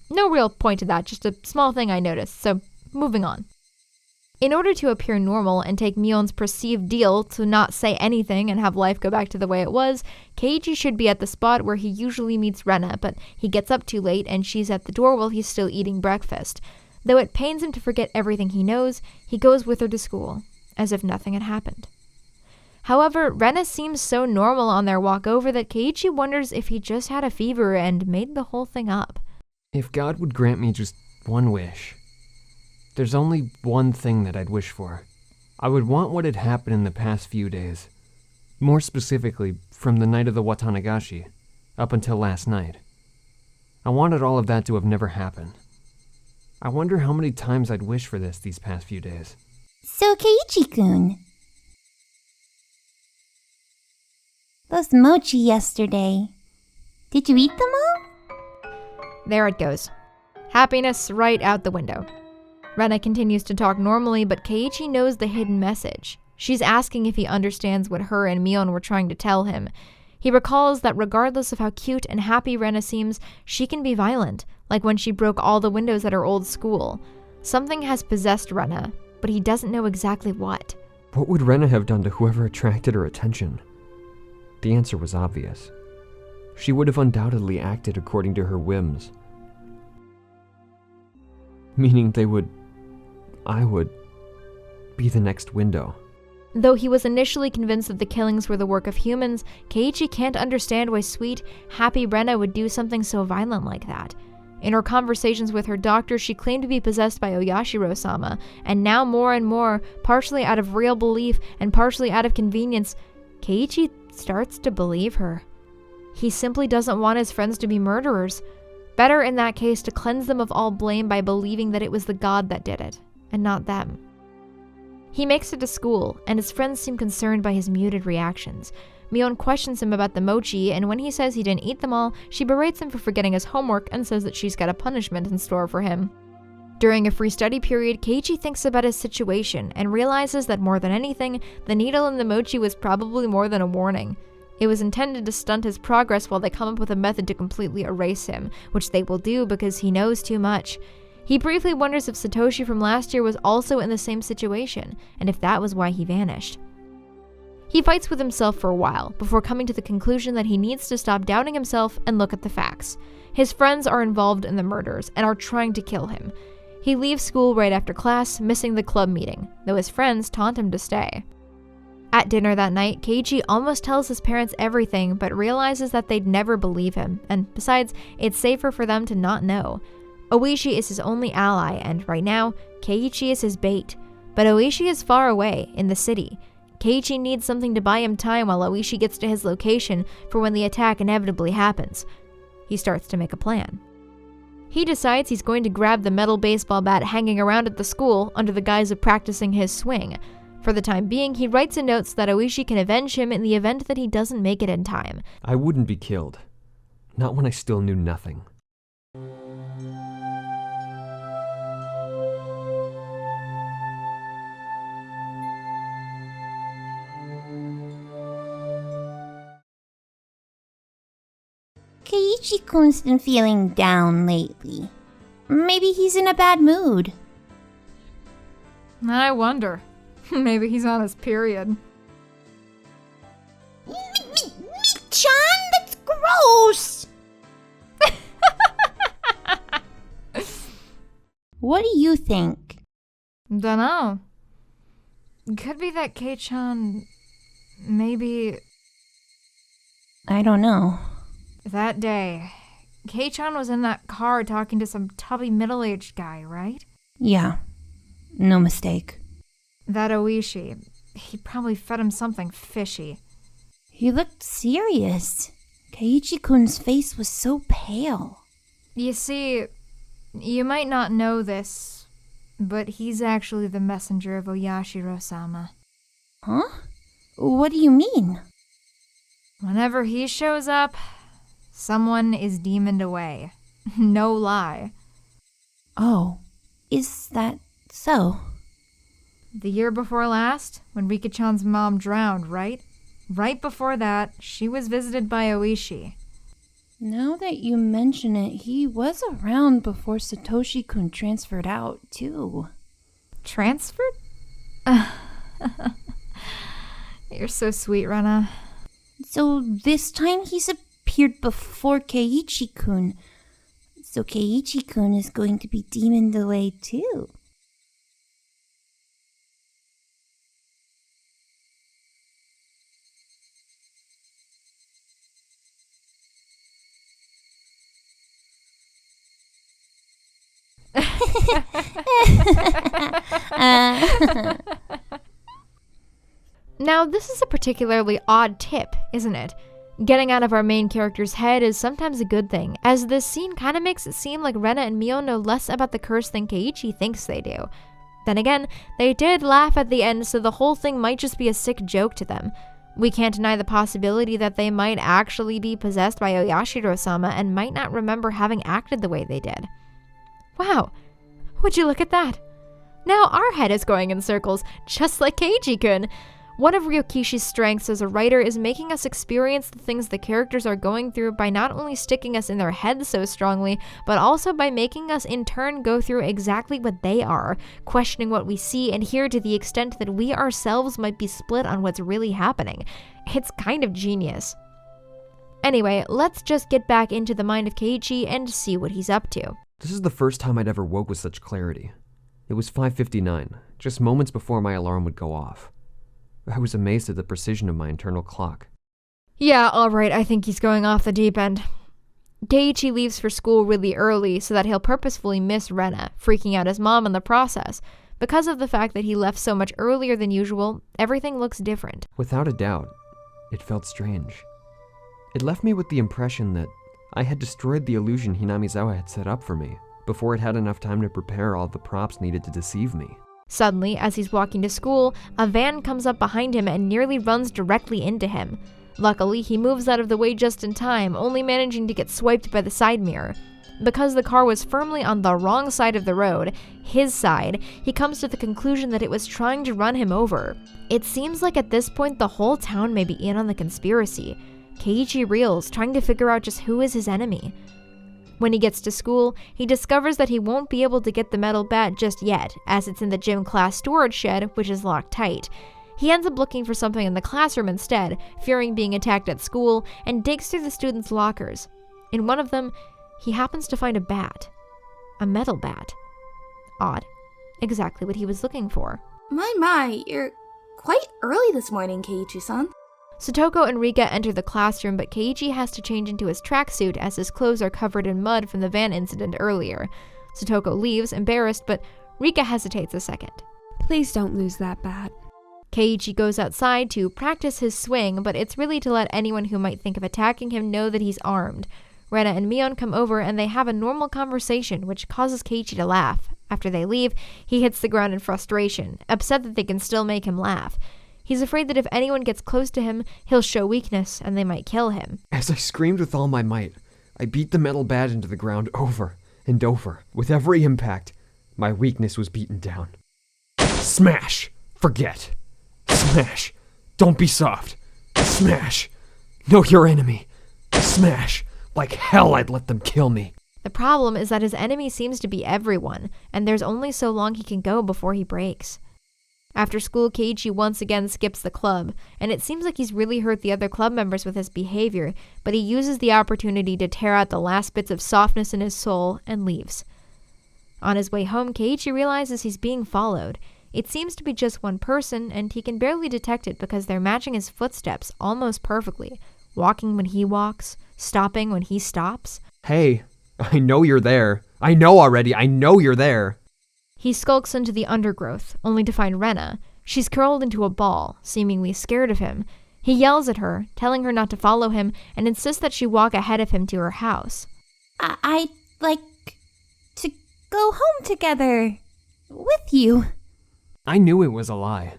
No real point to that, just a small thing I noticed, so moving on. In order to appear normal and take Mion's perceived deal to not say anything and have life go back to the way it was, Keiichi should be at the spot where he usually meets Rena, but he gets up too late and she's at the door while he's still eating breakfast. Though it pains him to forget everything he knows, he goes with her to school, as if nothing had happened. However, Rena seems so normal on their walk over that Keiichi wonders if he just had a fever and made the whole thing up. If God would grant me just one wish, there's only one thing that I'd wish for. I would want what had happened in the past few days. More specifically, from the night of the Watanagashi, up until last night. I wanted all of that to have never happened. I wonder how many times I'd wish for this these past few days. So, Keiichi-kun, those mochi yesterday, did you eat them all? There it goes. Happiness right out the window. Rena continues to talk normally, but Keiichi knows the hidden message. She's asking if he understands what her and Mion were trying to tell him. He recalls that regardless of how cute and happy Rena seems, she can be violent, like when she broke all the windows at her old school. Something has possessed Rena, but he doesn't know exactly what. What would Rena have done to whoever attracted her attention? The answer was obvious. She would have undoubtedly acted according to her whims. Meaning I would be the next window. Though he was initially convinced that the killings were the work of humans, Keiichi can't understand why sweet, happy Rena would do something so violent like that. In her conversations with her doctor, she claimed to be possessed by Oyashiro-sama, and now more and more, partially out of real belief and partially out of convenience, Keiichi starts to believe her. He simply doesn't want his friends to be murderers. Better in that case to cleanse them of all blame by believing that it was the god that did it, and not them. He makes it to school, and his friends seem concerned by his muted reactions. Mion questions him about the mochi, and when he says he didn't eat them all, she berates him for forgetting his homework and says that she's got a punishment in store for him. During a free study period, Keiichi thinks about his situation and realizes that more than anything, the needle in the mochi was probably more than a warning. It was intended to stunt his progress while they come up with a method to completely erase him, which they will do because he knows too much. He briefly wonders if Satoshi from last year was also in the same situation, and if that was why he vanished. He fights with himself for a while, before coming to the conclusion that he needs to stop doubting himself and look at the facts. His friends are involved in the murders, and are trying to kill him. He leaves school right after class, missing the club meeting, though his friends taunt him to stay. At dinner that night, Keiichi almost tells his parents everything, but realizes that they'd never believe him, and besides, it's safer for them to not know. Oishi is his only ally, and right now, Keiichi is his bait. But Oishi is far away, in the city. Keiichi needs something to buy him time while Oishi gets to his location for when the attack inevitably happens. He starts to make a plan. He decides he's going to grab the metal baseball bat hanging around at the school under the guise of practicing his swing. For the time being, he writes a note so that Oishi can avenge him in the event that he doesn't make it in time. I wouldn't be killed. Not when I still knew nothing. Keiichi-kun's been feeling down lately. Maybe he's in a bad mood. I wonder. Maybe he's on his period. Chan, that's gross! What do you think? Dunno. Could be that Kei-chan... maybe... I don't know. That day, Kei-chan was in that car talking to some tubby middle-aged guy, right? Yeah. No mistake. That Oishi, he probably fed him something fishy. He looked serious. Keiichi-kun's face was so pale. You see, you might not know this, but he's actually the messenger of Oyashiro-sama. Huh? What do you mean? Whenever he shows up, someone is demoned away. No lie. Oh, is that so? The year before last, when Rika-chan's mom drowned, right? Right before that, she was visited by Oishi. Now that you mention it, he was around before Satoshi-kun transferred out, too. Transferred? You're so sweet, Rena. So this time he's appeared before Keiichi-kun. So Keiichi-kun is going to be demoned away, too. Now, this is a particularly odd tip, isn't it? Getting out of our main character's head is sometimes a good thing, as this scene kind of makes it seem like Rena and Mion know less about the curse than Keiichi thinks they do. Then again, they did laugh at the end, so the whole thing might just be a sick joke to them. We can't deny the possibility that they might actually be possessed by Oyashiro-sama and might not remember having acted the way they did. Wow, would you look at that? Now our head is going in circles, just like Keiichi-kun. One of Ryokishi's strengths as a writer is making us experience the things the characters are going through by not only sticking us in their heads so strongly, but also by making us in turn go through exactly what they are, questioning what we see and hear to the extent that we ourselves might be split on what's really happening. It's kind of genius. Anyway, let's just get back into the mind of Keiichi and see what he's up to. This is the first time I'd ever woke with such clarity. It was 5:59, just moments before my alarm would go off. I was amazed at the precision of my internal clock. Yeah, alright, I think he's going off the deep end. Keiichi leaves for school really early so that he'll purposefully miss Rena, freaking out his mom in the process. Because of the fact that he left so much earlier than usual, everything looks different. Without a doubt, it felt strange. It left me with the impression that I had destroyed the illusion Hinamizawa had set up for me before it had enough time to prepare all the props needed to deceive me. Suddenly, as he's walking to school, a van comes up behind him and nearly runs directly into him. Luckily, he moves out of the way just in time, only managing to get swiped by the side mirror. Because the car was firmly on the wrong side of the road, his side, he comes to the conclusion that it was trying to run him over. It seems like at this point the whole town may be in on the conspiracy. Keiichi reels, trying to figure out just who is his enemy. When he gets to school, he discovers that he won't be able to get the metal bat just yet, as it's in the gym class storage shed, which is locked tight. He ends up looking for something in the classroom instead, fearing being attacked at school, and digs through the students' lockers. In one of them, he happens to find a bat. A metal bat. Odd. Exactly what he was looking for. My, you're quite early this morning, Keiichi-san. Satoko and Rika enter the classroom, but Keiichi has to change into his tracksuit as his clothes are covered in mud from the van incident earlier. Satoko leaves, embarrassed, but Rika hesitates a second. Please don't lose that bat. Keiichi goes outside to practice his swing, but it's really to let anyone who might think of attacking him know that he's armed. Rena and Mion come over and they have a normal conversation, which causes Keiichi to laugh. After they leave, he hits the ground in frustration, upset that they can still make him laugh. He's afraid that if anyone gets close to him, he'll show weakness and they might kill him. As I screamed with all my might, I beat the metal bat into the ground over and over. With every impact, my weakness was beaten down. Smash! Forget! Smash! Don't be soft! Smash! Know your enemy! Smash! Like hell I'd let them kill me! The problem is that his enemy seems to be everyone, and there's only so long he can go before he breaks. After school, Keiichi once again skips the club, and it seems like he's really hurt the other club members with his behavior, but he uses the opportunity to tear out the last bits of softness in his soul and leaves. On his way home, Keiichi realizes he's being followed. It seems to be just one person, and he can barely detect it because they're matching his footsteps almost perfectly, walking when he walks, stopping when he stops. Hey, I know you're there. I know already. I know you're there. He skulks into the undergrowth, only to find Rena. She's curled into a ball, seemingly scared of him. He yells at her, telling her not to follow him, and insists that she walk ahead of him to her house. I'd like to go home together with you. I knew it was a lie.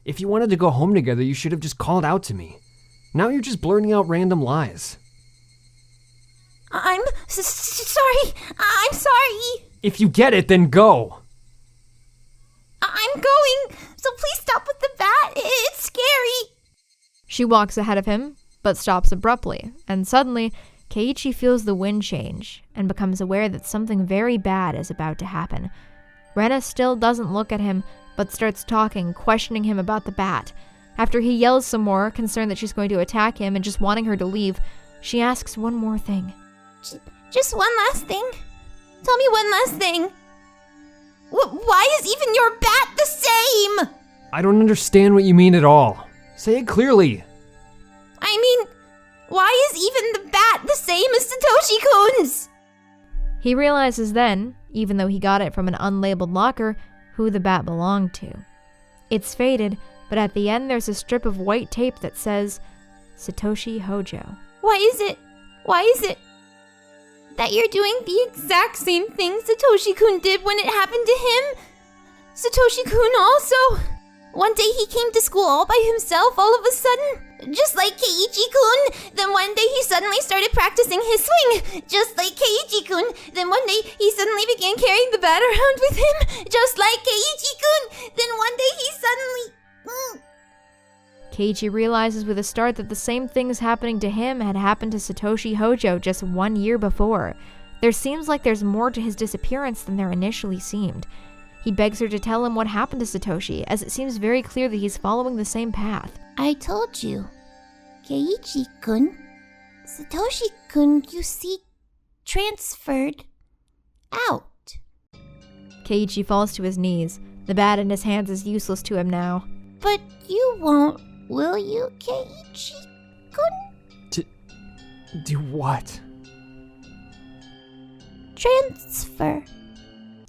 If you wanted to go home together, you should have just called out to me. Now you're just blurting out random lies. I'm sorry. I'm sorry. If you get it, then go. I'm going, so please stop with the bat. It's scary. She walks ahead of him, but stops abruptly, and suddenly, Keiichi feels the wind change and becomes aware that something very bad is about to happen. Rena still doesn't look at him, but starts talking, questioning him about the bat. After he yells some more, concerned that she's going to attack him and just wanting her to leave, she asks one more thing. Just one last thing? Tell me one last thing. Why is even your bat the same? I don't understand what you mean at all. Say it clearly. I mean, why is even the bat the same as Satoshi-kun's? He realizes then, even though he got it from an unlabeled locker, who the bat belonged to. It's faded, but at the end there's a strip of white tape that says, Satoshi Hojo. Why is it that you're doing the exact same thing Satoshi-kun did when it happened to him? Satoshi-kun also. One day he came to school all by himself all of a sudden, just like Keiichi-kun. Then one day he suddenly started practicing his swing, just like Keiichi-kun. Then one day he suddenly began carrying the bat around with him, just like Keiichi-kun. Then one day he suddenly... Keiichi realizes with a start that the same things happening to him had happened to Satoshi Hojo just 1 year before. There seems like there's more to his disappearance than there initially seemed. He begs her to tell him what happened to Satoshi, as it seems very clear that he's following the same path. I told you. Keiichi-kun. Satoshi-kun, you see, transferred out. Keiichi falls to his knees. The bat in his hands is useless to him now. But you won't, will you, Keiichi-kun? Do what? Transfer.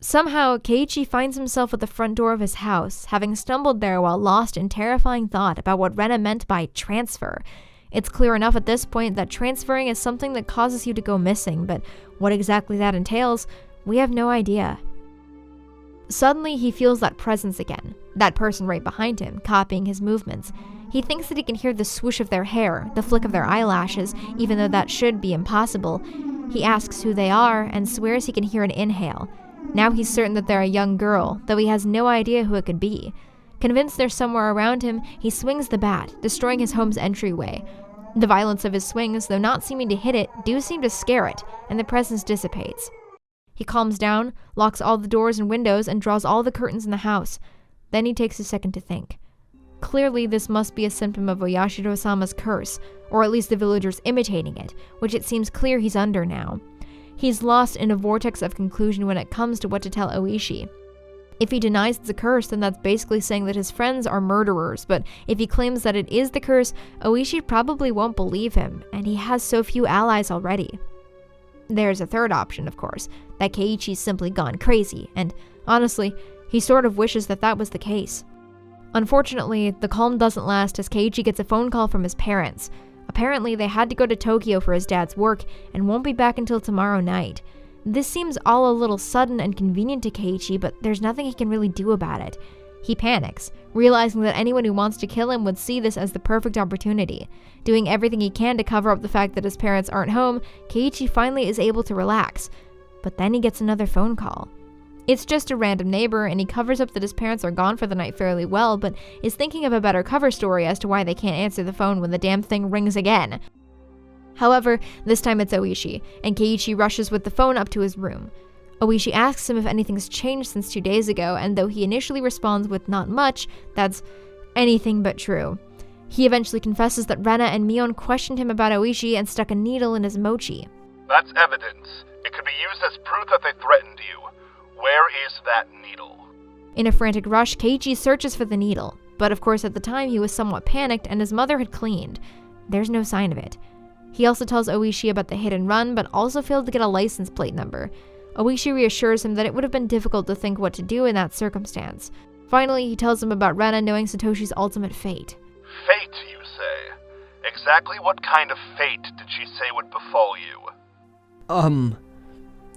Somehow, Keiichi finds himself at the front door of his house, having stumbled there while lost in terrifying thought about what Rena meant by transfer. It's clear enough at this point that transferring is something that causes you to go missing, but what exactly that entails, we have no idea. Suddenly, he feels that presence again, that person right behind him, copying his movements. He thinks that he can hear the swoosh of their hair, the flick of their eyelashes, even though that should be impossible. He asks who they are and swears he can hear an inhale. Now he's certain that they're a young girl, though he has no idea who it could be. Convinced they're somewhere around him, he swings the bat, destroying his home's entryway. The violence of his swings, though not seeming to hit it, do seem to scare it, and the presence dissipates. He calms down, locks all the doors and windows, and draws all the curtains in the house. Then he takes a second to think. Clearly, this must be a symptom of Oyashiro-sama's curse, or at least the villagers imitating it, which it seems clear he's under now. He's lost in a vortex of conclusion when it comes to what to tell Oishi. If he denies it's a curse, then that's basically saying that his friends are murderers, but if he claims that it is the curse, Oishi probably won't believe him, and he has so few allies already. There's a third option, of course, that Keiichi's simply gone crazy, and honestly, he sort of wishes that that was the case. Unfortunately, the calm doesn't last as Keiichi gets a phone call from his parents. Apparently, they had to go to Tokyo for his dad's work and won't be back until tomorrow night. This seems all a little sudden and convenient to Keiichi, but there's nothing he can really do about it. He panics, realizing that anyone who wants to kill him would see this as the perfect opportunity. Doing everything he can to cover up the fact that his parents aren't home, Keiichi finally is able to relax. But then he gets another phone call. It's just a random neighbor, and he covers up that his parents are gone for the night fairly well, but is thinking of a better cover story as to why they can't answer the phone when the damn thing rings again. However, this time it's Oishi, and Keiichi rushes with the phone up to his room. Oishi asks him if anything's changed since 2 days ago, and though he initially responds with not much, that's anything but true. He eventually confesses that Rena and Mion questioned him about Oishi and stuck a needle in his mochi. That's evidence. It could be used as proof that they threatened you. Where is that needle? In a frantic rush, Keiichi searches for the needle, but of course at the time he was somewhat panicked and his mother had cleaned. There's no sign of it. He also tells Oishi about the hit and run, but also failed to get a license plate number. Oishi reassures him that it would have been difficult to think what to do in that circumstance. Finally, he tells him about Rena knowing Satoshi's ultimate fate. Fate, you say? Exactly what kind of fate did she say would befall you?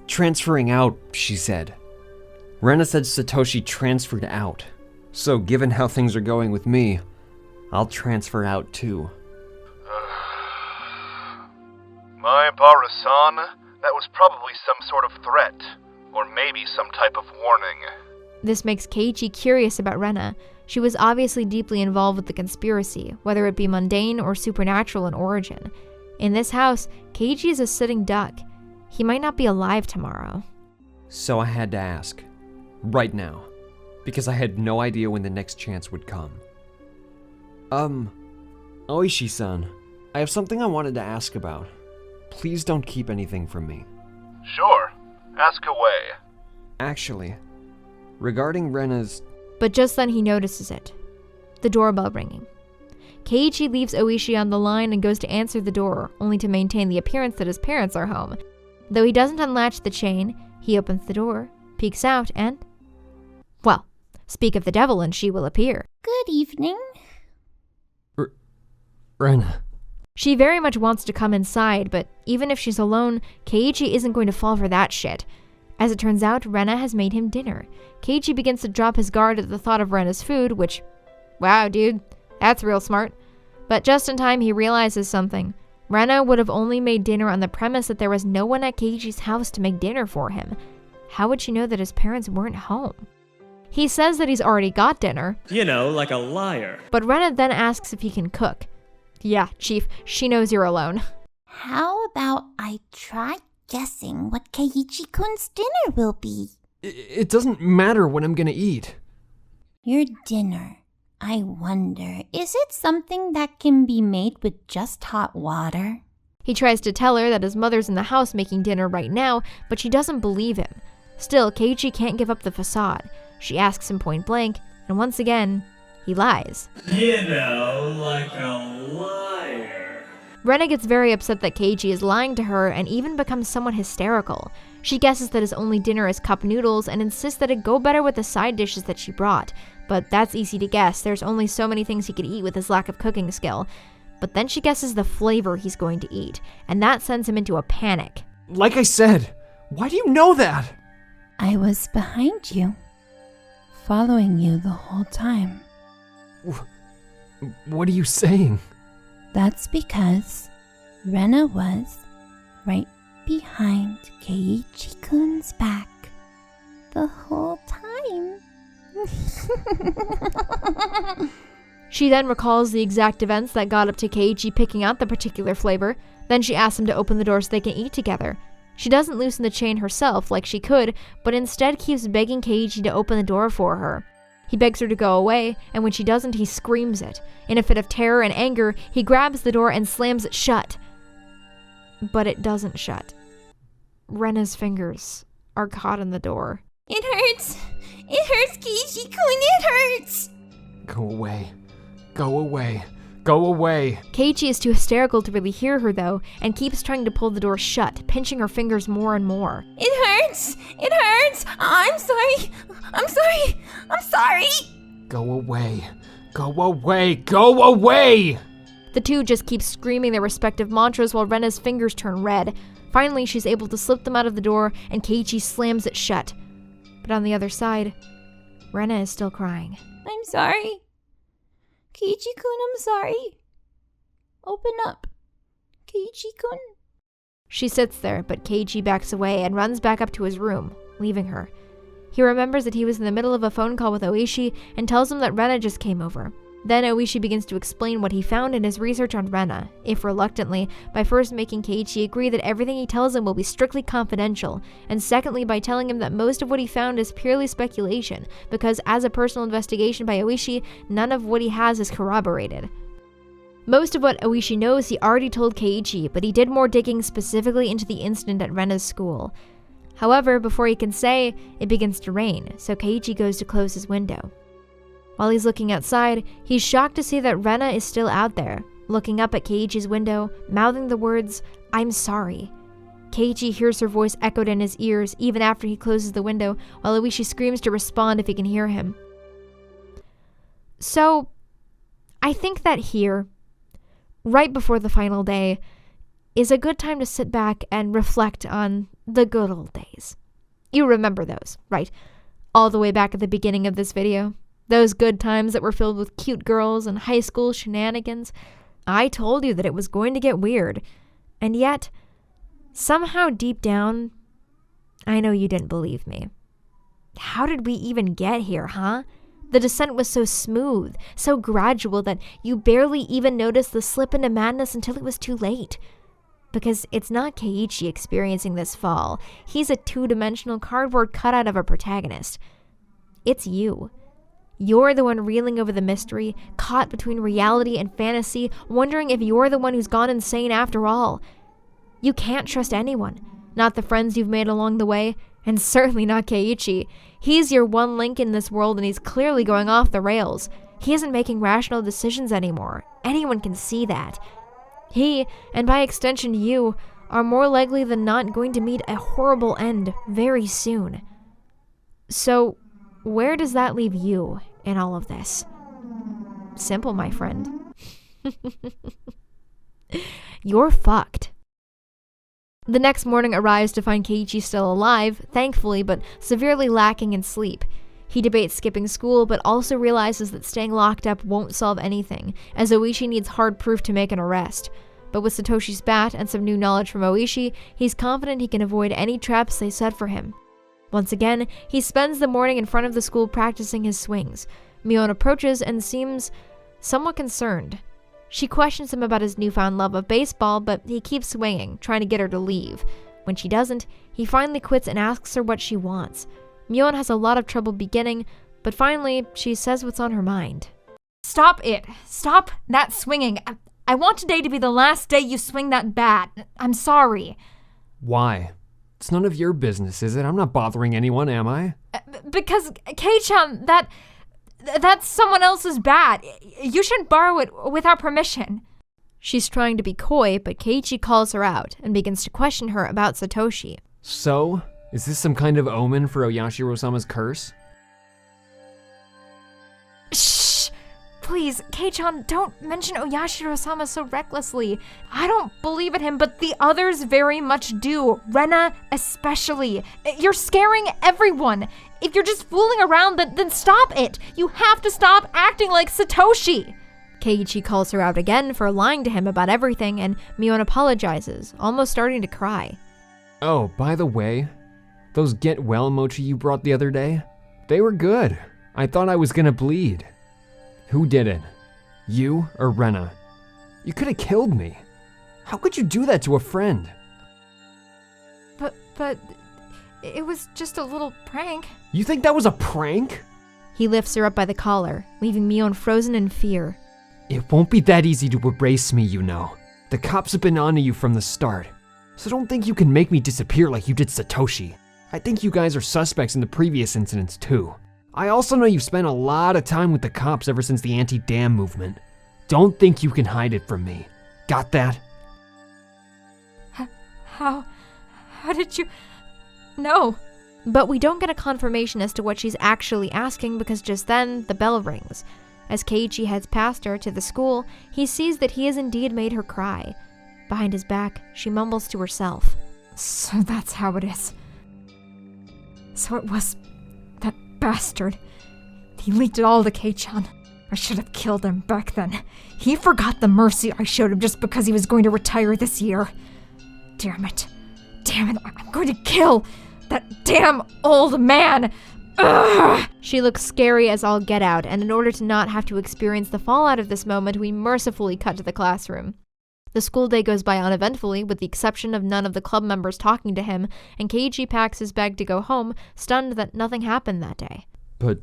Transferring out, she said. Rena said Satoshi transferred out. So given how things are going with me, I'll transfer out too. My Bara-san, that was probably some sort of threat, or maybe some type of warning. This makes Keiichi curious about Rena. She was obviously deeply involved with the conspiracy, whether it be mundane or supernatural in origin. In this house, Keiichi is a sitting duck. He might not be alive tomorrow. So I had to ask. Right now. Because I had no idea when the next chance would come. Oishi-san, I have something I wanted to ask about. Please don't keep anything from me. Sure. Ask away. Actually, regarding Rena's... But just then he notices it. The doorbell ringing. Keiichi leaves Oishi on the line and goes to answer the door, only to maintain the appearance that his parents are home. Though he doesn't unlatch the chain, he opens the door, peeks out, and... well, speak of the devil and she will appear. Good evening. Rena. She very much wants to come inside, but even if she's alone, Keiichi isn't going to fall for that shit. As it turns out, Rena has made him dinner. Keiichi begins to drop his guard at the thought of Rena's food, which... wow, dude, that's real smart. But just in time, he realizes something. Rena would have only made dinner on the premise that there was no one at Keiichi's house to make dinner for him. How would she know that his parents weren't home? He says that he's already got dinner. You know, like a liar. But Rena then asks if he can cook. Yeah, Chief, she knows you're alone. How about I try guessing what Keiichi-kun's dinner will be? It doesn't matter what I'm gonna eat. Your dinner. I wonder, is it something that can be made with just hot water? He tries to tell her that his mother's in the house making dinner right now, but she doesn't believe him. Still, Keiichi can't give up the facade. She asks him point blank, and once again, he lies. You know, like a liar. Rena gets very upset that Keiichi is lying to her and even becomes somewhat hysterical. She guesses that his only dinner is cup noodles and insists that it go better with the side dishes that she brought. But that's easy to guess, there's only so many things he could eat with his lack of cooking skill. But then she guesses the flavor he's going to eat, and that sends him into a panic. Like I said, why do you know that? I was behind you, following you the whole time. What are you saying? That's because Rena was right behind Keiichi-kun's back the whole time. She then recalls the exact events that got up to Keiichi picking out the particular flavor. Then she asks him to open the door so they can eat together. She doesn't loosen the chain herself like she could, but instead keeps begging Keiichi to open the door for her. He begs her to go away, and when she doesn't, he screams it. In a fit of terror and anger, he grabs the door and slams it shut. But it doesn't shut. Rena's fingers are caught in the door. It hurts! It hurts, Keiichi-kun! It hurts! Go away. Go away. Go away. Keiichi is too hysterical to really hear her, though, and keeps trying to pull the door shut, pinching her fingers more and more. It hurts! It hurts! I'm sorry! I'm sorry! I'm sorry! Go away. Go away. Go away! The two just keep screaming their respective mantras while Rena's fingers turn red. Finally, she's able to slip them out of the door, and Keiichi slams it shut. But on the other side, Rena is still crying. I'm sorry. Keiichi-kun, I'm sorry. Open up. Keiichi-kun. She sits there, but Keiichi backs away and runs back up to his room, leaving her. He remembers that he was in the middle of a phone call with Oishi and tells him that Rena just came over. Then Oishi begins to explain what he found in his research on Rena, if reluctantly, by first making Keiichi agree that everything he tells him will be strictly confidential, and secondly by telling him that most of what he found is purely speculation, because as a personal investigation by Oishi, none of what he has is corroborated. Most of what Oishi knows he already told Keiichi, but he did more digging specifically into the incident at Rena's school. However, before he can say, it begins to rain, so Keiichi goes to close his window. While he's looking outside, he's shocked to see that Rena is still out there, looking up at Keiichi's window, mouthing the words, "I'm sorry." Keiichi hears her voice echoed in his ears even after he closes the window, while Oishi screams to respond if he can hear him. So, I think that here, right before the final day, is a good time to sit back and reflect on the good old days. You remember those, right? All the way back at the beginning of this video. Those good times that were filled with cute girls and high school shenanigans. I told you that it was going to get weird. And yet, somehow deep down, I know you didn't believe me. How did we even get here, huh? The descent was so smooth, so gradual that you barely even noticed the slip into madness until it was too late. Because it's not Keiichi experiencing this fall. He's a two-dimensional cardboard cutout of a protagonist. It's you. You're the one reeling over the mystery, caught between reality and fantasy, wondering if you're the one who's gone insane after all. You can't trust anyone, not the friends you've made along the way, and certainly not Keiichi. He's your one link in this world and he's clearly going off the rails. He isn't making rational decisions anymore. Anyone can see that. He, and by extension you, are more likely than not going to meet a horrible end very soon. So, where does that leave you in all of this? Simple, my friend. You're fucked. The next morning arrives to find Keiichi still alive, thankfully, but severely lacking in sleep. He debates skipping school, but also realizes that staying locked up won't solve anything, as Oishi needs hard proof to make an arrest. But with Satoshi's bat and some new knowledge from Oishi, he's confident he can avoid any traps they set for him. Once again, he spends the morning in front of the school practicing his swings. Mion approaches and seems somewhat concerned. She questions him about his newfound love of baseball, but he keeps swinging, trying to get her to leave. When she doesn't, he finally quits and asks her what she wants. Mion has a lot of trouble beginning, but finally, she says what's on her mind. Stop it! Stop that swinging! I want today to be the last day you swing that bat. I'm sorry. Why? It's none of your business, is it? I'm not bothering anyone, am I? Because, Kei-chan, that... That's someone else's bat. You shouldn't borrow it without permission. She's trying to be coy, but Keiichi calls her out and begins to question her about Satoshi. So, is this some kind of omen for Oyashiro-sama's curse? Shh! Please, Kei-chan, don't mention Oyashiro-sama so recklessly. I don't believe in him, but the others very much do. Rena especially. You're scaring everyone. If you're just fooling around, then stop it. You have to stop acting like Satoshi. Keiichi calls her out again for lying to him about everything, and Mion apologizes, almost starting to cry. Oh, by the way, those get well mochi you brought the other day, they were good. I thought I was gonna bleed. Who did it? You or Rena? You could have killed me. How could you do that to a friend? But it was just a little prank. You think that was a prank? He lifts her up by the collar, leaving Mion frozen in fear. It won't be that easy to erase me, you know. The cops have been onto you from the start. So don't think you can make me disappear like you did Satoshi. I think you guys are suspects in the previous incidents too. I also know you've spent a lot of time with the cops ever since the anti-dam movement. Don't think you can hide it from me. Got that? How did you know? But we don't get a confirmation as to what she's actually asking because just then, the bell rings. As Keiichi heads past her to the school, he sees that he has indeed made her cry. Behind his back, she mumbles to herself. So that's how it is. So it was that bastard. He leaked it all to Kei-chan. I should have killed him back then. He forgot the mercy I showed him just because he was going to retire this year. Damn it. I'm going to kill that damn old man. Ugh! She looks scary as all get out, and in order to not have to experience the fallout of this moment, we mercifully cut to the classroom. The school day goes by uneventfully, with the exception of none of the club members talking to him, and Keiichi packs his bag to go home, stunned that nothing happened that day. But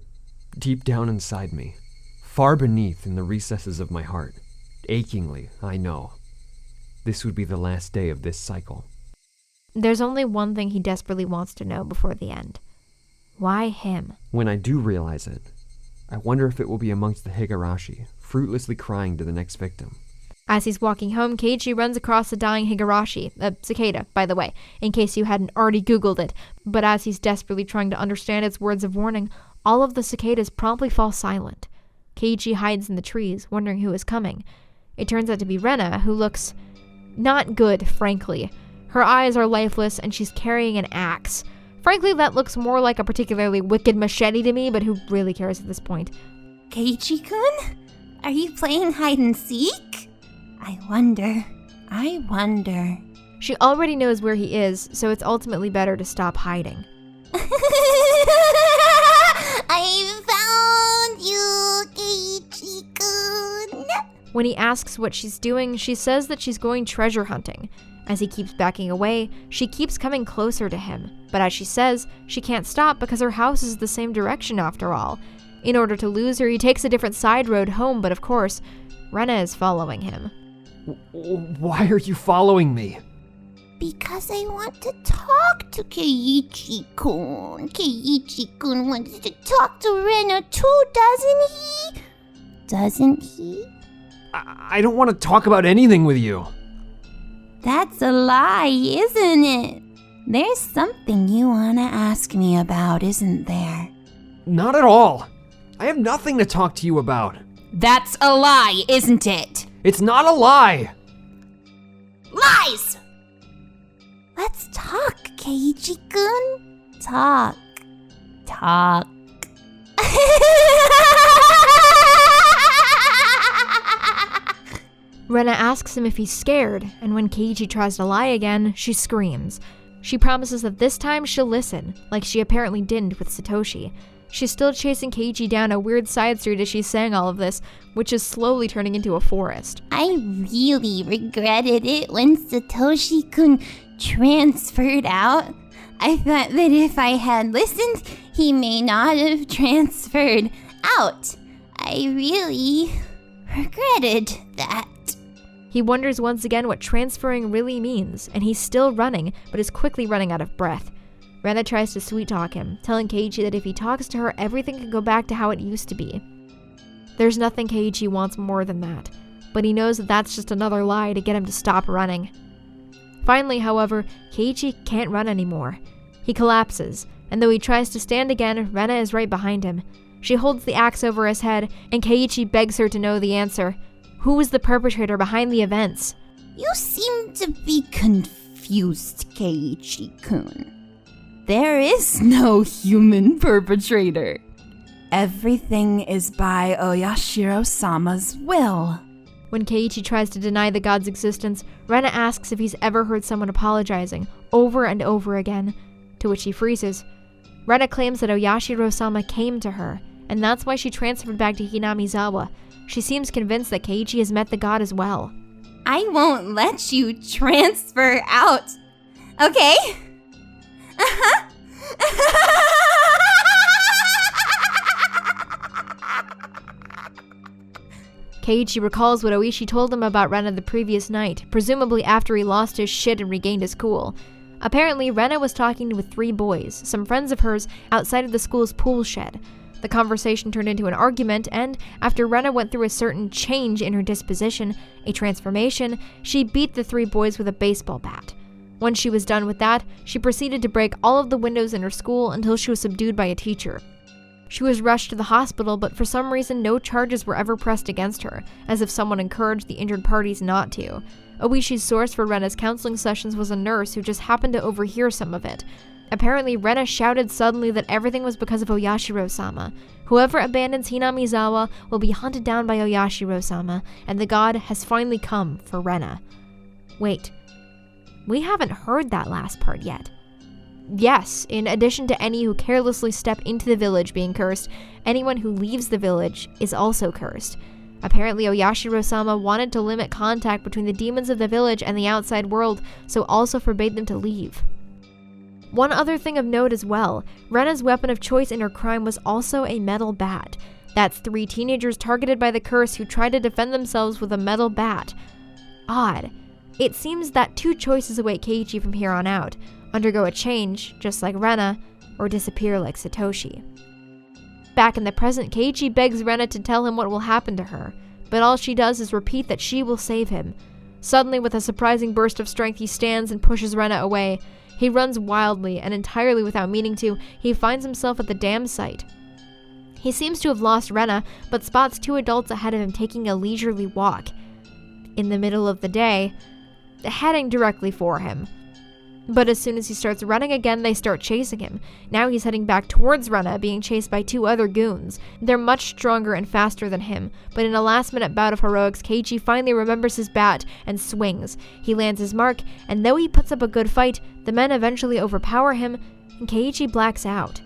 deep down inside me, far beneath in the recesses of my heart, achingly, I know, this would be the last day of this cycle. There's only one thing he desperately wants to know before the end. Why him? When I do realize it, I wonder if it will be amongst the Higurashi, fruitlessly crying to the next victim. As he's walking home, Keiichi runs across a dying Higurashi, a cicada, by the way, in case you hadn't already Googled it. But as he's desperately trying to understand its words of warning, all of the cicadas promptly fall silent. Keiichi hides in the trees, wondering who is coming. It turns out to be Rena, who looks not good, frankly. Her eyes are lifeless, and she's carrying an axe. Frankly, that looks more like a particularly wicked machete to me, but who really cares at this point? Keiichi-kun? Are you playing hide and seek? I wonder. She already knows where he is, so it's ultimately better to stop hiding. I found you, Keiichi-kun. When he asks what she's doing, she says that she's going treasure hunting. As he keeps backing away, she keeps coming closer to him. But as she says, she can't stop because her house is the same direction after all. In order to lose her, he takes a different side road home, but of course, Rena is following him. Why are you following me? Because I want to talk to Keiichi-kun. Keiichi-kun wants to talk to Rena too, doesn't he? I don't want to talk about anything with you. That's a lie, isn't it? There's something you want to ask me about, isn't there? Not at all. I have nothing to talk to you about. That's a lie, isn't it? It's not a lie! Lies! Let's talk, Keiichi-kun. Talk. Rena asks him if he's scared, and when Keiichi tries to lie again, she screams. She promises that this time she'll listen, like she apparently didn't with Satoshi. She's still chasing Keiichi down a weird side street as she's saying all of this, which is slowly turning into a forest. I really regretted it when Satoshi-kun transferred out. I thought that if I had listened, he may not have transferred out. I really regretted that. He wonders once again what transferring really means, and he's still running, but is quickly running out of breath. Rena tries to sweet-talk him, telling Keiichi that if he talks to her, everything can go back to how it used to be. There's nothing Keiichi wants more than that, but he knows that that's just another lie to get him to stop running. Finally, however, Keiichi can't run anymore. He collapses, and though he tries to stand again, Rena is right behind him. She holds the axe over his head, and Keiichi begs her to know the answer. Who is the perpetrator behind the events? You seem to be confused, Keiichi-kun. There is no human perpetrator. Everything is by Oyashiro-sama's will. When Keiichi tries to deny the god's existence, Rena asks if he's ever heard someone apologizing, over and over again, to which he freezes. Rena claims that Oyashiro-sama came to her, and that's why she transferred back to Hinamizawa. She seems convinced that Keiichi has met the god as well. I won't let you transfer out. Okay? Keiichi recalls what Oishi told him about Rena the previous night, presumably after he lost his shit and regained his cool. Apparently, Rena was talking with 3 boys, some friends of hers, outside of the school's pool shed. The conversation turned into an argument, and after Rena went through a certain change in her disposition, a transformation, she beat the 3 boys with a baseball bat. When she was done with that, she proceeded to break all of the windows in her school until she was subdued by a teacher. She was rushed to the hospital, but for some reason no charges were ever pressed against her, as if someone encouraged the injured parties not to. Oishi's source for Rena's counseling sessions was a nurse who just happened to overhear some of it. Apparently, Rena shouted suddenly that everything was because of Oyashiro-sama. Whoever abandons Hinamizawa will be hunted down by Oyashiro-sama, and the god has finally come for Rena. Wait, we haven't heard that last part yet. Yes, in addition to any who carelessly step into the village being cursed, anyone who leaves the village is also cursed. Apparently, Oyashiro-sama wanted to limit contact between the demons of the village and the outside world, so also forbade them to leave. One other thing of note as well, Rena's weapon of choice in her crime was also a metal bat. That's 3 teenagers targeted by the curse who tried to defend themselves with a metal bat. Odd. It seems that 2 choices await Keiichi from here on out: undergo a change, just like Rena, or disappear like Satoshi. Back in the present, Keiichi begs Rena to tell him what will happen to her, but all she does is repeat that she will save him. Suddenly, with a surprising burst of strength, he stands and pushes Rena away. He runs wildly, and entirely without meaning to, he finds himself at the dam site. He seems to have lost Rena, but spots 2 adults ahead of him taking a leisurely walk. In the middle of the day, heading directly for him. But as soon as he starts running again, they start chasing him. Now he's heading back towards Rena, being chased by 2 other goons. They're much stronger and faster than him, but in a last-minute bout of heroics, Keiichi finally remembers his bat and swings. He lands his mark, and though he puts up a good fight, the men eventually overpower him, and Keiichi blacks out.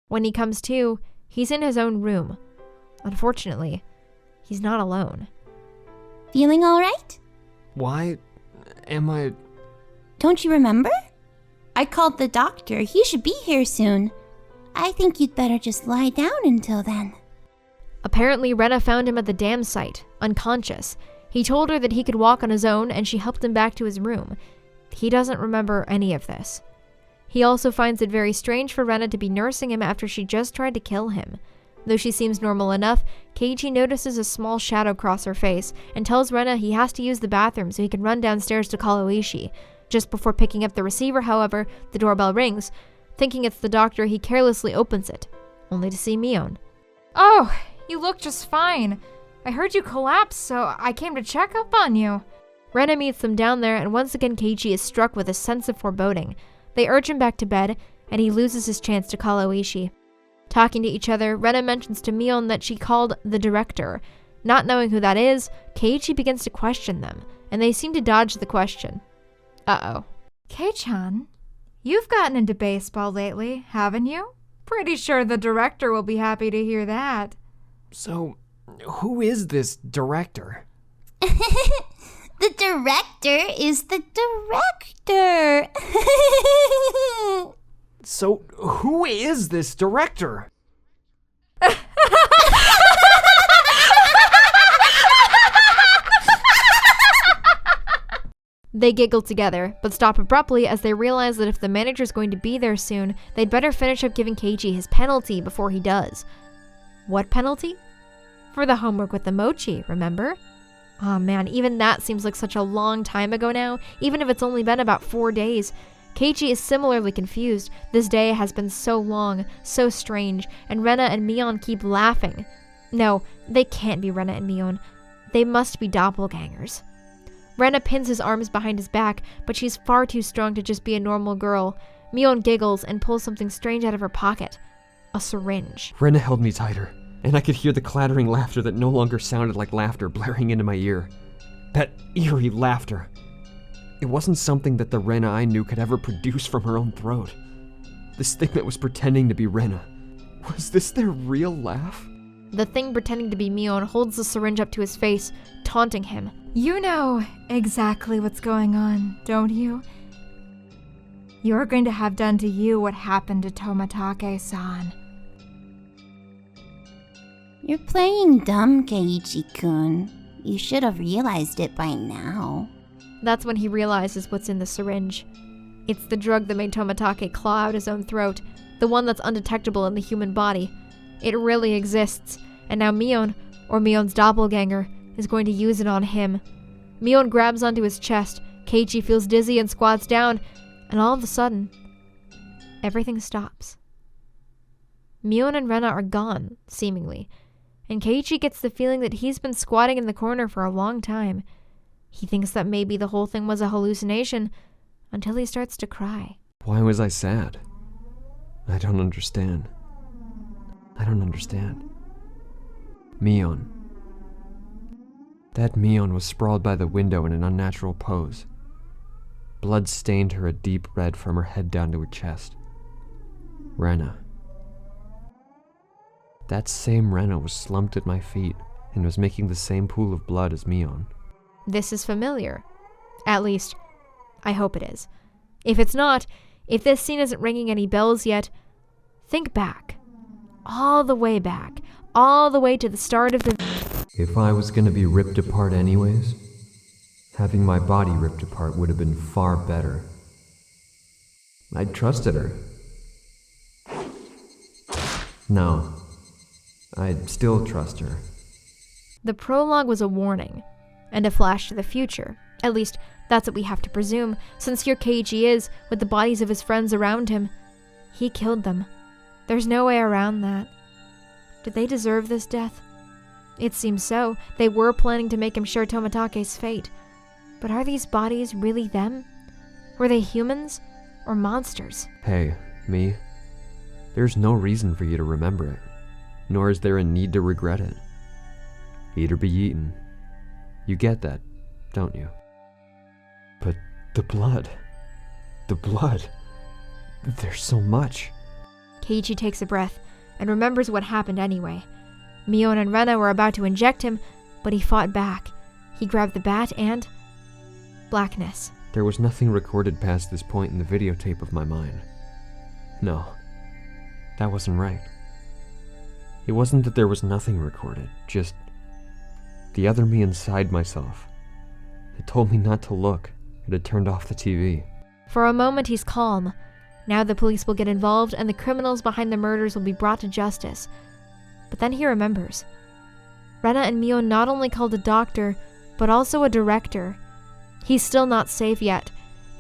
When he comes to, he's in his own room. Unfortunately, he's not alone. Feeling all right? Why am I... Don't you remember? I called the doctor. He should be here soon. I think you'd better just lie down until then. Apparently, Rena found him at the dam site, unconscious. He told her that he could walk on his own, and she helped him back to his room. He doesn't remember any of this. He also finds it very strange for Rena to be nursing him after she just tried to kill him. Though she seems normal enough, Keiichi notices a small shadow cross her face and tells Rena he has to use the bathroom so he can run downstairs to call Oishi. Just before picking up the receiver, however, the doorbell rings. Thinking it's the doctor, he carelessly opens it, only to see Mion. Oh, you look just fine. I heard you collapse, so I came to check up on you. Rena meets them down there, and once again Keiichi is struck with a sense of foreboding. They urge him back to bed, and he loses his chance to call Oishi. Talking to each other, Rena mentions to Mion that she called the director. Not knowing who that is, Keiichi begins to question them, and they seem to dodge the question. Uh-oh. Kei-chan, you've gotten into baseball lately, haven't you? Pretty sure the director will be happy to hear that. So, who is this director? The director is the director. So, who is this director? They giggle together, but stop abruptly as they realize that if the manager's going to be there soon, they'd better finish up giving Keiichi his penalty before he does. What penalty? For the homework with the mochi, remember? Aw man, even that seems like such a long time ago now, even if it's only been about 4 days. Keiichi is similarly confused. This day has been so long, so strange, and Rena and Mion keep laughing. No, they can't be Rena and Mion. They must be doppelgangers. Rena pins his arms behind his back, but she's far too strong to just be a normal girl. Mion giggles and pulls something strange out of her pocket. A syringe. Rena held me tighter, and I could hear the clattering laughter that no longer sounded like laughter blaring into my ear. That eerie laughter. It wasn't something that the Rena I knew could ever produce from her own throat. This thing that was pretending to be Rena. Was this their real laugh? The thing pretending to be Mion holds the syringe up to his face, taunting him. You know exactly what's going on, don't you? You're going to have done to you what happened to Tomatake-san. You're playing dumb, Keiichi-kun. You should have realized it by now. That's when he realizes what's in the syringe. It's the drug that made Tomatake claw out his own throat, the one that's undetectable in the human body. It really exists, and now Mion, or Mion's doppelganger, is going to use it on him. Mion grabs onto his chest, Keiichi feels dizzy and squats down, and all of a sudden, everything stops. Mion and Rena are gone, seemingly, and Keiichi gets the feeling that he's been squatting in the corner for a long time. He thinks that maybe the whole thing was a hallucination, until he starts to cry. Why was I sad? I don't understand. I don't understand. Mion. That Mion was sprawled by the window in an unnatural pose. Blood stained her a deep red from her head down to her chest. Rena. That same Rena was slumped at my feet and was making the same pool of blood as Mion. This is familiar. At least, I hope it is. If it's not, if this scene isn't ringing any bells yet, think back. All the way back. All the way to the start of the... If I was gonna be ripped apart anyways, having my body ripped apart would have been far better. I trusted her. No. I'd still trust her. The prologue was a warning, and a flash to the future. At least, that's what we have to presume, since here Keiichi is, with the bodies of his friends around him. He killed them. There's no way around that. Did they deserve this death? It seems so. They were planning to make him share Tomatake's fate. But are these bodies really them? Were they humans or monsters? Hey, me. There's no reason for you to remember it, nor is there a need to regret it. Eat or be eaten. You get that, don't you? But the blood. The blood. There's so much. Keiichi takes a breath and remembers what happened anyway. Mion and Rena were about to inject him, but he fought back. He grabbed the bat and... blackness. There was nothing recorded past this point in the videotape of my mind. No, that wasn't right. It wasn't that there was nothing recorded, just the other me inside myself. It told me not to look. It had turned off the TV. For a moment he's calm. Now the police will get involved and the criminals behind the murders will be brought to justice. But then he remembers. Rena and Mion not only called a doctor, but also a director. He's still not safe yet.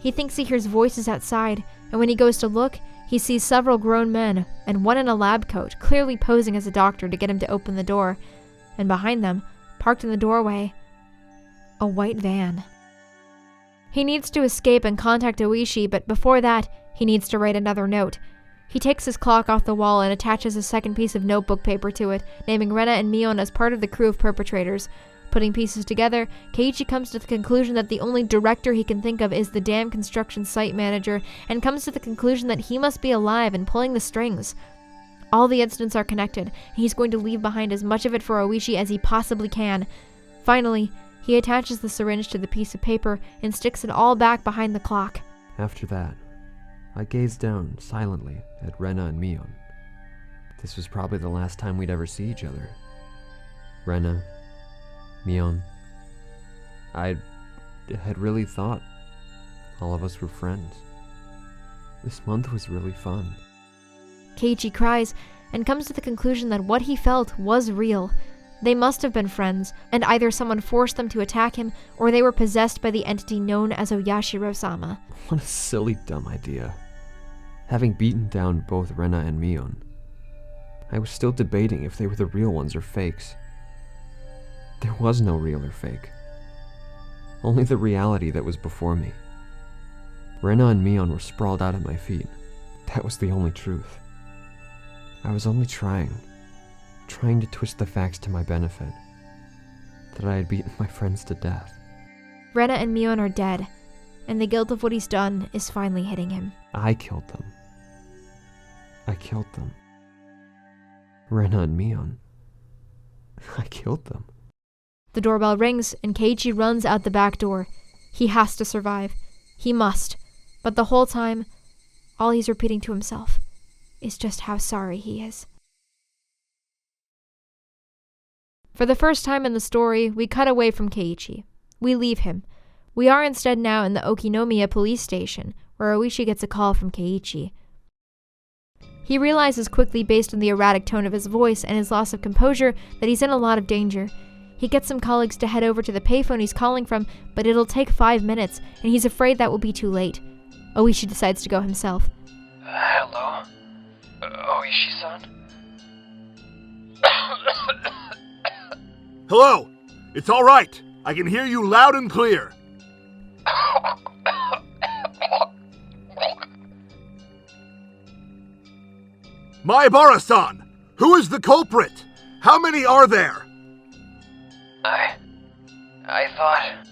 He thinks he hears voices outside, and when he goes to look, he sees several grown men, and one in a lab coat, clearly posing as a doctor to get him to open the door. And behind them, parked in the doorway, a white van. He needs to escape and contact Oishi, but before that, he needs to write another note. He takes his clock off the wall and attaches a second piece of notebook paper to it, naming Rena and Mion as part of the crew of perpetrators. Putting pieces together, Keiichi comes to the conclusion that the only director he can think of is the dam construction site manager, and comes to the conclusion that he must be alive and pulling the strings. All the incidents are connected, and he's going to leave behind as much of it for Oishi as he possibly can. Finally, he attaches the syringe to the piece of paper and sticks it all back behind the clock. After that, I gazed down silently at Rena and Mion. This was probably the last time we'd ever see each other. Rena, Mion. I had really thought All of us were friends. This month was really fun. Keiichi cries and comes to the conclusion that what he felt was real. They must have been friends, and either someone forced them to attack him, or they were possessed by the entity known as Oyashiro-sama. What a silly, dumb idea. Having beaten down both Rena and Mion, I was still debating if they were the real ones or fakes. There was no real or fake. Only the reality that was before me. Rena and Mion were sprawled out at my feet. That was the only truth. I was only trying to twist the facts to my benefit. That I had beaten my friends to death. Rena and Mion are dead, and the guilt of what he's done is finally hitting him. I killed them. I killed them. Rena and Mion. I killed them. The doorbell rings, and Keiichi runs out the back door. He has to survive. He must. But the whole time, all he's repeating to himself is just how sorry he is. For the first time in the story, we cut away from Keiichi. We leave him. We are instead now in the Okinomiya police station, where Oishi gets a call from Keiichi. He realizes quickly, based on the erratic tone of his voice and his loss of composure, that he's in a lot of danger. He gets some colleagues to head over to the payphone he's calling from, but it'll take 5 minutes, and he's afraid that will be too late. Oishi decides to go himself. Hello? Oishi-san? Hello! It's all right. I can hear you loud and clear. Maebara-san! Who is the culprit? How many are there? I thought...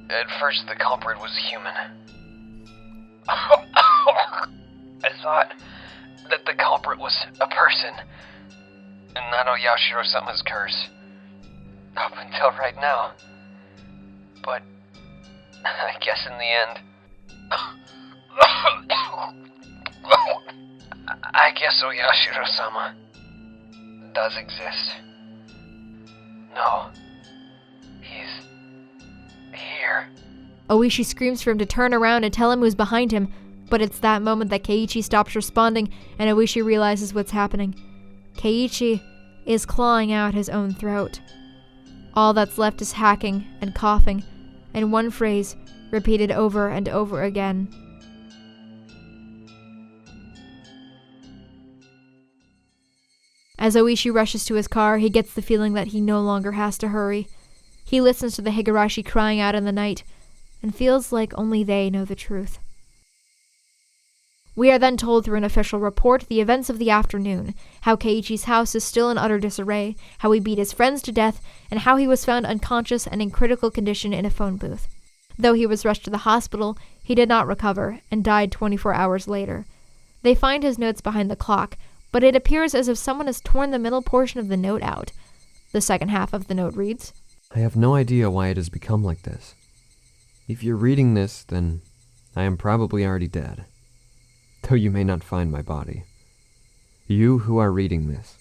At first the culprit was human. I thought that the culprit was a person, and not Oyashiro-sama's curse. Up until right now. But I guess in the end... I guess Oyashiro-sama does exist. No. He's here. Oishi screams for him to turn around and tell him who's behind him, but it's that moment that Keiichi stops responding and Oishi realizes what's happening. Keiichi is clawing out his own throat. All that's left is hacking and coughing, and one phrase repeated over and over again. As Oishi rushes to his car, he gets the feeling that he no longer has to hurry. He listens to the Higurashi crying out in the night, and feels like only they know the truth. We are then told through an official report the events of the afternoon, how Keiichi's house is still in utter disarray, how he beat his friends to death, and how he was found unconscious and in critical condition in a phone booth. Though he was rushed to the hospital, he did not recover and died 24 hours later. They find his notes behind the clock, but it appears as if someone has torn the middle portion of the note out. The second half of the note reads, I have no idea why it has become like this. If you're reading this, then I am probably already dead. Though you may not find my body. You who are reading this,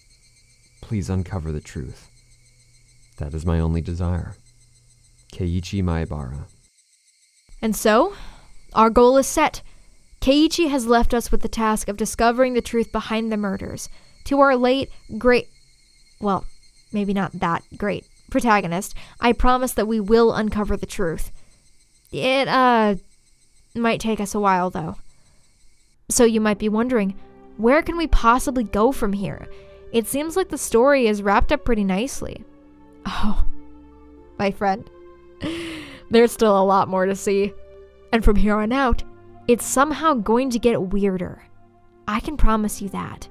please uncover the truth. That is my only desire. Keiichi Maebara. And so, our goal is set. Keiichi has left us with the task of discovering the truth behind the murders. To our late, great, well, maybe not that great, protagonist, I promise that we will uncover the truth. It, might take us a while, though. So you might be wondering, where can we possibly go from here? It seems like the story is wrapped up pretty nicely. Oh, my friend, there's still a lot more to see. And from here on out, it's somehow going to get weirder. I can promise you that.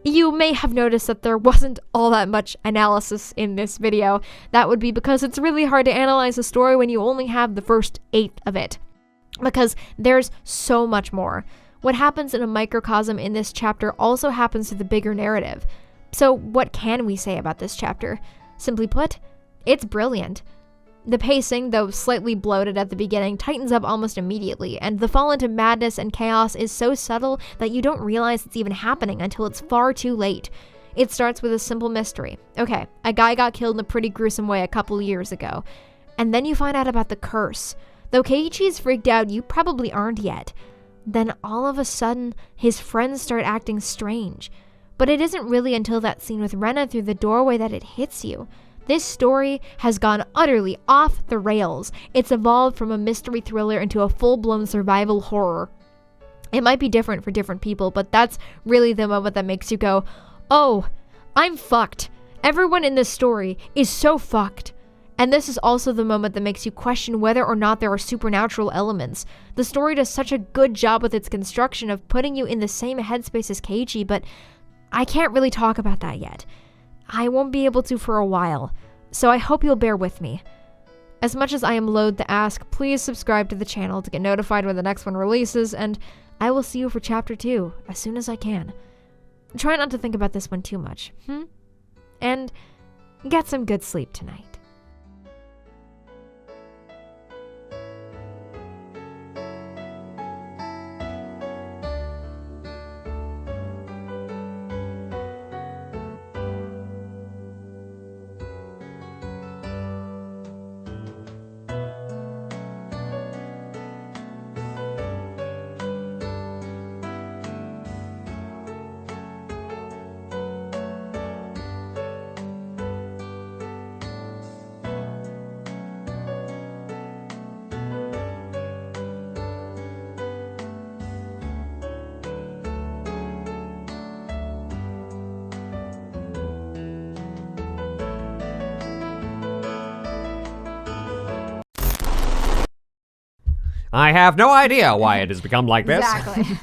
You may have noticed that there wasn't all that much analysis in this video. That would be because it's really hard to analyze a story when you only have the first 8 of it. Because there's so much more. What happens in a microcosm in this chapter also happens to the bigger narrative. So what can we say about this chapter? Simply put, it's brilliant. The pacing, though slightly bloated at the beginning, tightens up almost immediately, and the fall into madness and chaos is so subtle that you don't realize it's even happening until it's far too late. It starts with a simple mystery. Okay, a guy got killed in a pretty gruesome way a couple years ago. And then you find out about the curse. Though Keiichi's freaked out, you probably aren't yet. Then all of a sudden, his friends start acting strange. But it isn't really until that scene with Rena through the doorway that it hits you. This story has gone utterly off the rails. It's evolved from a mystery thriller into a full-blown survival horror. It might be different for different people, but that's really the moment that makes you go, oh, I'm fucked. Everyone in this story is so fucked. And this is also the moment that makes you question whether or not there are supernatural elements. The story does such a good job with its construction of putting you in the same headspace as Keiichi, but I can't really talk about that yet. I won't be able to for a while, so I hope you'll bear with me. As much as I am loath to ask, please subscribe to the channel to get notified when the next one releases, and I will see you for Chapter 2 as soon as I can. Try not to think about this one too much, And get some good sleep tonight. I have no idea why it has become like this. Exactly.